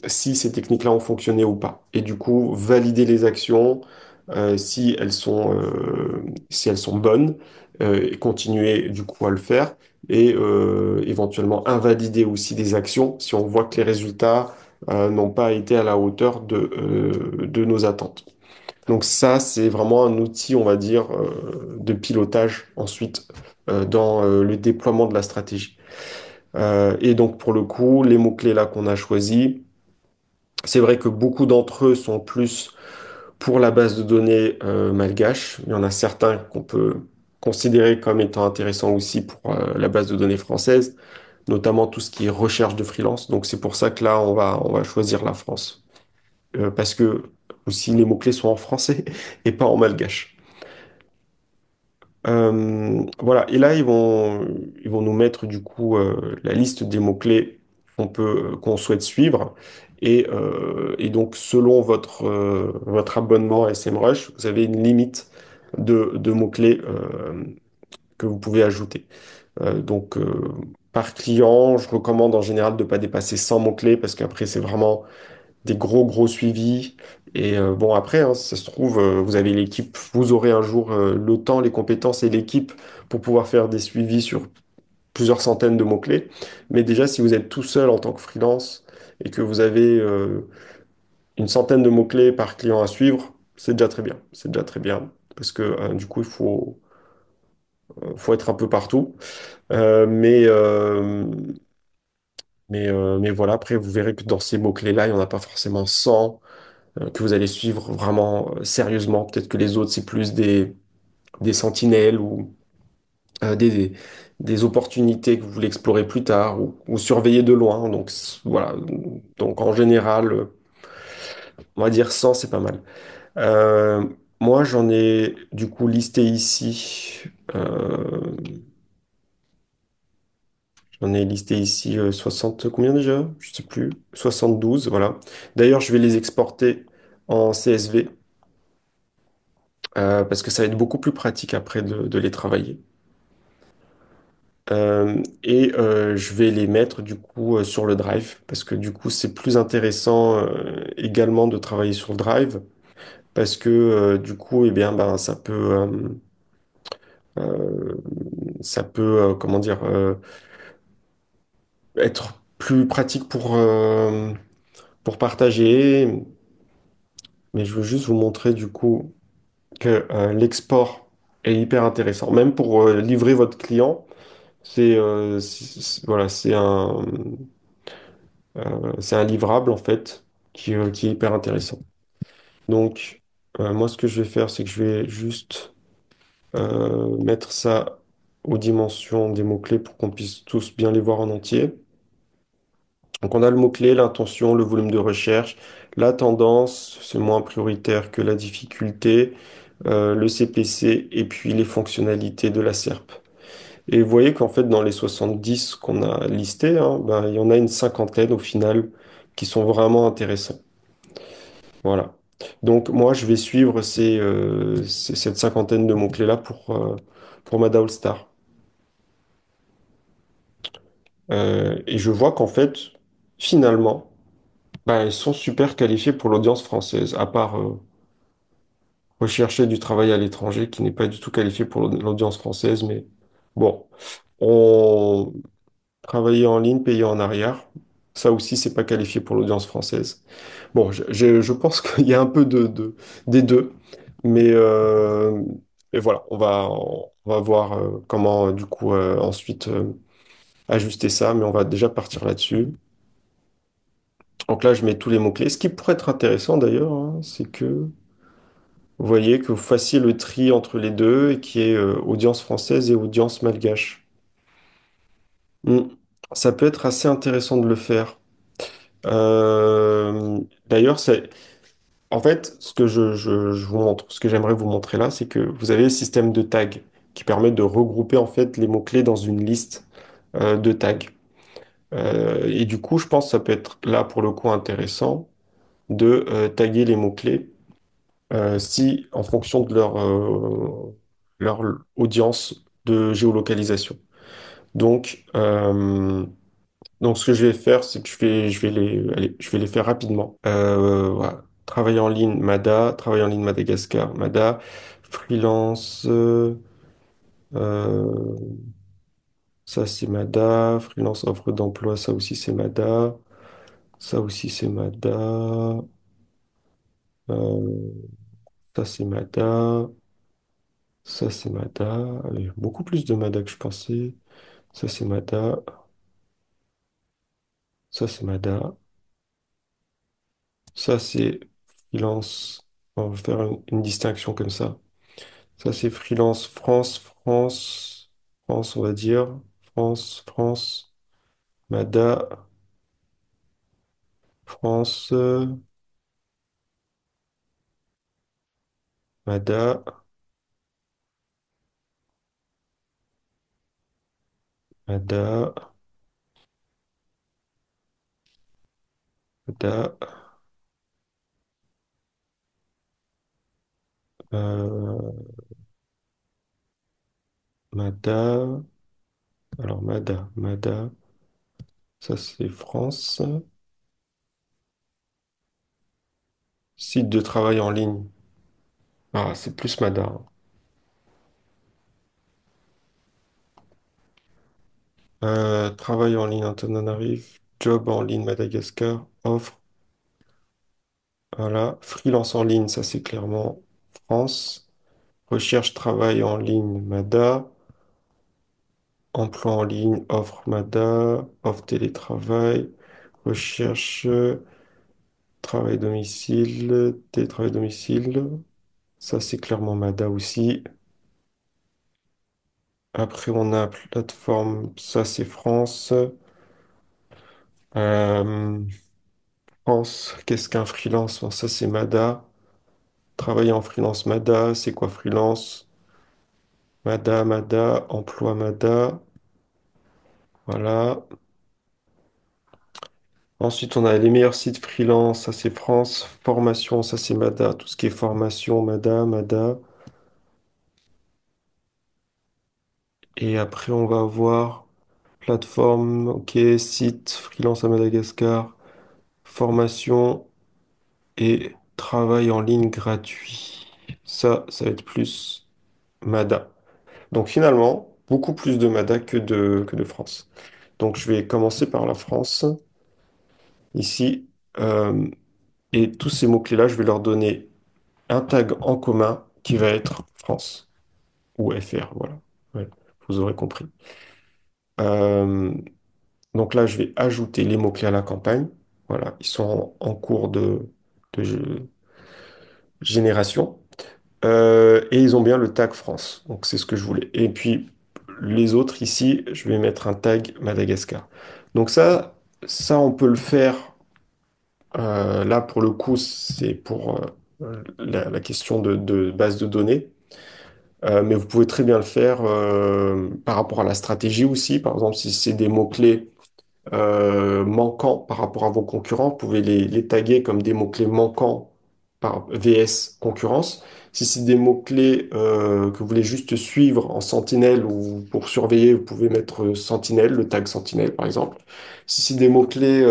si ces techniques-là ont fonctionné ou pas. Et du coup, valider les actions, si si elles sont bonnes, et continuer, du coup, à le faire. Et éventuellement invalider aussi des actions si on voit que les résultats n'ont pas été à la hauteur de nos attentes. Donc ça, c'est vraiment un outil, on va dire, de pilotage ensuite dans le déploiement de la stratégie. Et donc pour le coup, les mots-clés là qu'on a choisis, c'est vrai que beaucoup d'entre eux sont plus pour la base de données malgache. Il y en a certains qu'on peut considérer comme étant intéressants aussi pour la base de données française, notamment tout ce qui est recherche de freelance. Donc c'est pour ça que là, on va choisir la France. Parce que aussi les mots-clés sont en français et pas en malgache. Voilà, et là ils vont nous mettre du coup la liste des mots-clés qu'on souhaite suivre. Et donc selon votre abonnement à SEMrush, vous avez une limite de mots-clés que vous pouvez ajouter. Donc par client, je recommande en général de ne pas dépasser 100 mots-clés parce qu'après c'est vraiment des gros suivis. Et bon, après, hein, si ça se trouve, vous avez l'équipe, vous aurez un jour le temps, les compétences et l'équipe pour pouvoir faire des suivis sur plusieurs centaines de mots-clés. Mais déjà, si vous êtes tout seul en tant que freelance et que vous avez une centaine de mots-clés par client à suivre, c'est déjà très bien. C'est déjà très bien. Parce que du coup, faut être un peu partout. Euh, mais, euh, mais voilà, après, vous verrez que dans ces mots-clés-là, il n'y en a pas forcément 100 que vous allez suivre vraiment sérieusement. Peut-être que les autres, c'est plus des sentinelles ou euh, des, des opportunités que vous voulez explorer plus tard ou surveiller de loin. Donc voilà. Donc en général, on va dire 100, c'est pas mal. Euh, Moi, j'en ai du coup listé ici. J'en ai listé ici 60, combien déjà? Je sais plus. 72, voilà. D'ailleurs, je vais les exporter en CSV. Parce que ça va être beaucoup plus pratique après de les travailler. Je vais les mettre du coup sur le Drive parce que du coup c'est plus intéressant également de travailler sur le Drive parce que du coup eh bien ben euh, ça peut comment dire être plus pratique pour partager. Mais je veux juste vous montrer du coup que l'export. est hyper intéressant. Même pour livrer votre client, voilà, c'est un livrable en fait qui est hyper intéressant. Donc, moi, ce que je vais faire, c'est que je vais juste mettre ça aux dimensions des mots-clés pour qu'on puisse tous bien les voir en entier. Donc, on a le mot-clé, l'intention, le volume de recherche, la tendance, c'est moins prioritaire que la difficulté, le CPC et puis les fonctionnalités de la SERP. Et vous voyez qu'en fait, dans les 70 qu'on a listés, hein, ben, il y en a une cinquantaine au final qui sont vraiment intéressants. Voilà. Donc moi, je vais suivre cette cinquantaine de mots-clés-là pour ma All Star. Et je vois qu'en fait, finalement, bah, ils sont super qualifiés pour l'audience française, à part rechercher du travail à l'étranger, qui n'est pas du tout qualifié pour l'audience française, mais bon, on travailler en ligne, payer en arrière, ça aussi, c'est pas qualifié pour l'audience française. Bon, je pense qu'il y a un peu des deux, mais, mais voilà, on va voir comment du coup ensuite ajuster ça, mais on va déjà partir là-dessus. Donc là, je mets tous les mots-clés. Ce qui pourrait être intéressant d'ailleurs, hein, c'est que vous voyez que vous fassiez le tri entre les deux et qu'il y ait audience française et audience malgache. Hmm. Ça peut être assez intéressant de le faire. D'ailleurs, en fait, ce que je vous montre, ce que j'aimerais vous montrer là, c'est que vous avez le système de tags qui permet de regrouper en fait les mots-clés dans une liste de tags. Et du coup, je pense que ça peut être là pour le coup intéressant de taguer les mots-clés si en fonction de leur audience de géolocalisation. Donc, donc ce que je vais faire, c'est que je vais les faire rapidement. Voilà. Travail en ligne, MADA, travail en ligne Madagascar, MADA, freelance, euh, ça c'est MADA, freelance offre d'emploi, ça aussi c'est MADA, ça aussi c'est MADA, euh, ça c'est MADA, ça c'est MADA, allez, beaucoup plus de MADA que je pensais, ça c'est MADA, ça c'est MADA, ça c'est freelance, on va faire une distinction comme ça. Ça, c'est freelance France, on va dire. France, Mada, France, Mada, Mada, Mada, euh, Mada. Alors, Mada, ça c'est France. Site de travail en ligne. Ah, c'est plus Mada, hein. Travail en ligne Antananarive. Job en ligne Madagascar. Offre. Voilà. Freelance en ligne, ça c'est clairement France. Recherche travail en ligne Mada. Emploi en ligne, offre MADA, offre télétravail, recherche, travail domicile, télétravail domicile. Ça, c'est clairement MADA aussi. Après, on a plateforme, ça, c'est France. Euh, France, qu'est-ce qu'un freelance? Bon, ça, c'est MADA. Travailler en freelance MADA, c'est quoi freelance? MADA, emploi MADA. Voilà. Ensuite, on a les meilleurs sites freelance, ça c'est France. Formation, ça c'est MADA. Tout ce qui est formation, MADA. Et après, on va avoir plateforme, ok, site, freelance à Madagascar, formation et travail en ligne gratuit. Ça va être plus MADA. Donc finalement, beaucoup plus de MADA que de France. Donc je vais commencer par la France, ici. Euh, et tous ces mots-clés-là, je vais leur donner un tag en commun qui va être France. ou FR, voilà. Ouais, vous aurez compris. Euh, donc là, je vais ajouter les mots-clés à la campagne. Voilà, ils sont en cours de génération. Et ils ont bien le tag France. Donc c'est ce que je voulais. Et puis les autres ici, je vais mettre un tag Madagascar. Donc ça on peut le faire. Là pour le coup, c'est pour la question de base de données. Mais vous pouvez très bien le faire par rapport à la stratégie aussi. Par exemple, si c'est des mots-clés manquants par rapport à vos concurrents, vous pouvez les taguer comme des mots-clés manquants par VS concurrence. Si c'est des mots-clés que vous voulez juste suivre en sentinelle ou pour surveiller, vous pouvez mettre sentinelle, le tag sentinelle par exemple. Si c'est des mots-clés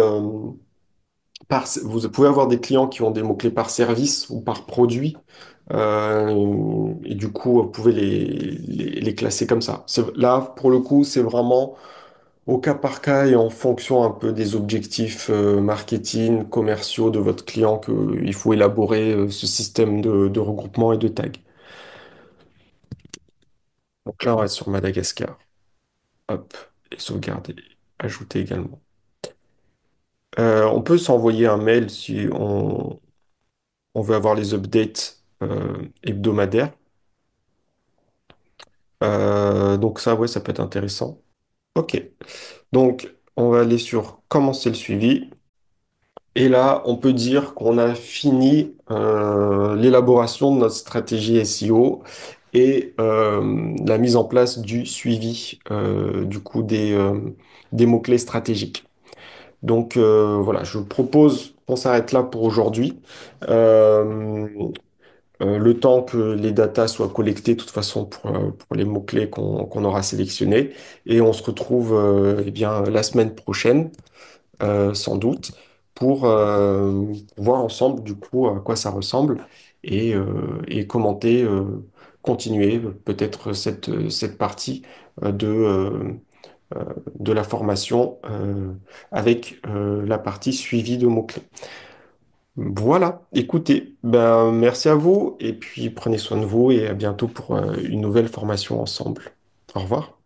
vous pouvez avoir des clients qui ont des mots-clés par service ou par produit. Et du coup, vous pouvez les classer comme ça. Là, pour le coup, c'est vraiment au cas par cas et en fonction un peu des objectifs marketing, commerciaux de votre client qu'il faut élaborer ce système de regroupement et de tag. Donc là, on reste sur Madagascar. Hop, et sauvegarder, ajouter également. On peut s'envoyer un mail si on veut avoir les updates hebdomadaires. Donc ça, ouais, ça peut être intéressant. Ok, donc on va aller sur commencer le suivi. Et là, on peut dire qu'on a fini l'élaboration de notre stratégie SEO et la mise en place du suivi du coup des mots-clés stratégiques. Donc voilà, je propose qu'on s'arrête là pour aujourd'hui. Euh, le temps que les datas soient collectées, de toute façon, pour les mots-clés qu'on aura sélectionnés. Et on se retrouve eh bien, la semaine prochaine sans doute, pour voir ensemble du coup à quoi ça ressemble et commenter, continuer peut-être cette partie euh, de, euh, de la formation avec la partie suivi de mots-clés. Voilà, écoutez, ben, merci à vous et puis prenez soin de vous et à bientôt pour une nouvelle formation ensemble. Au revoir.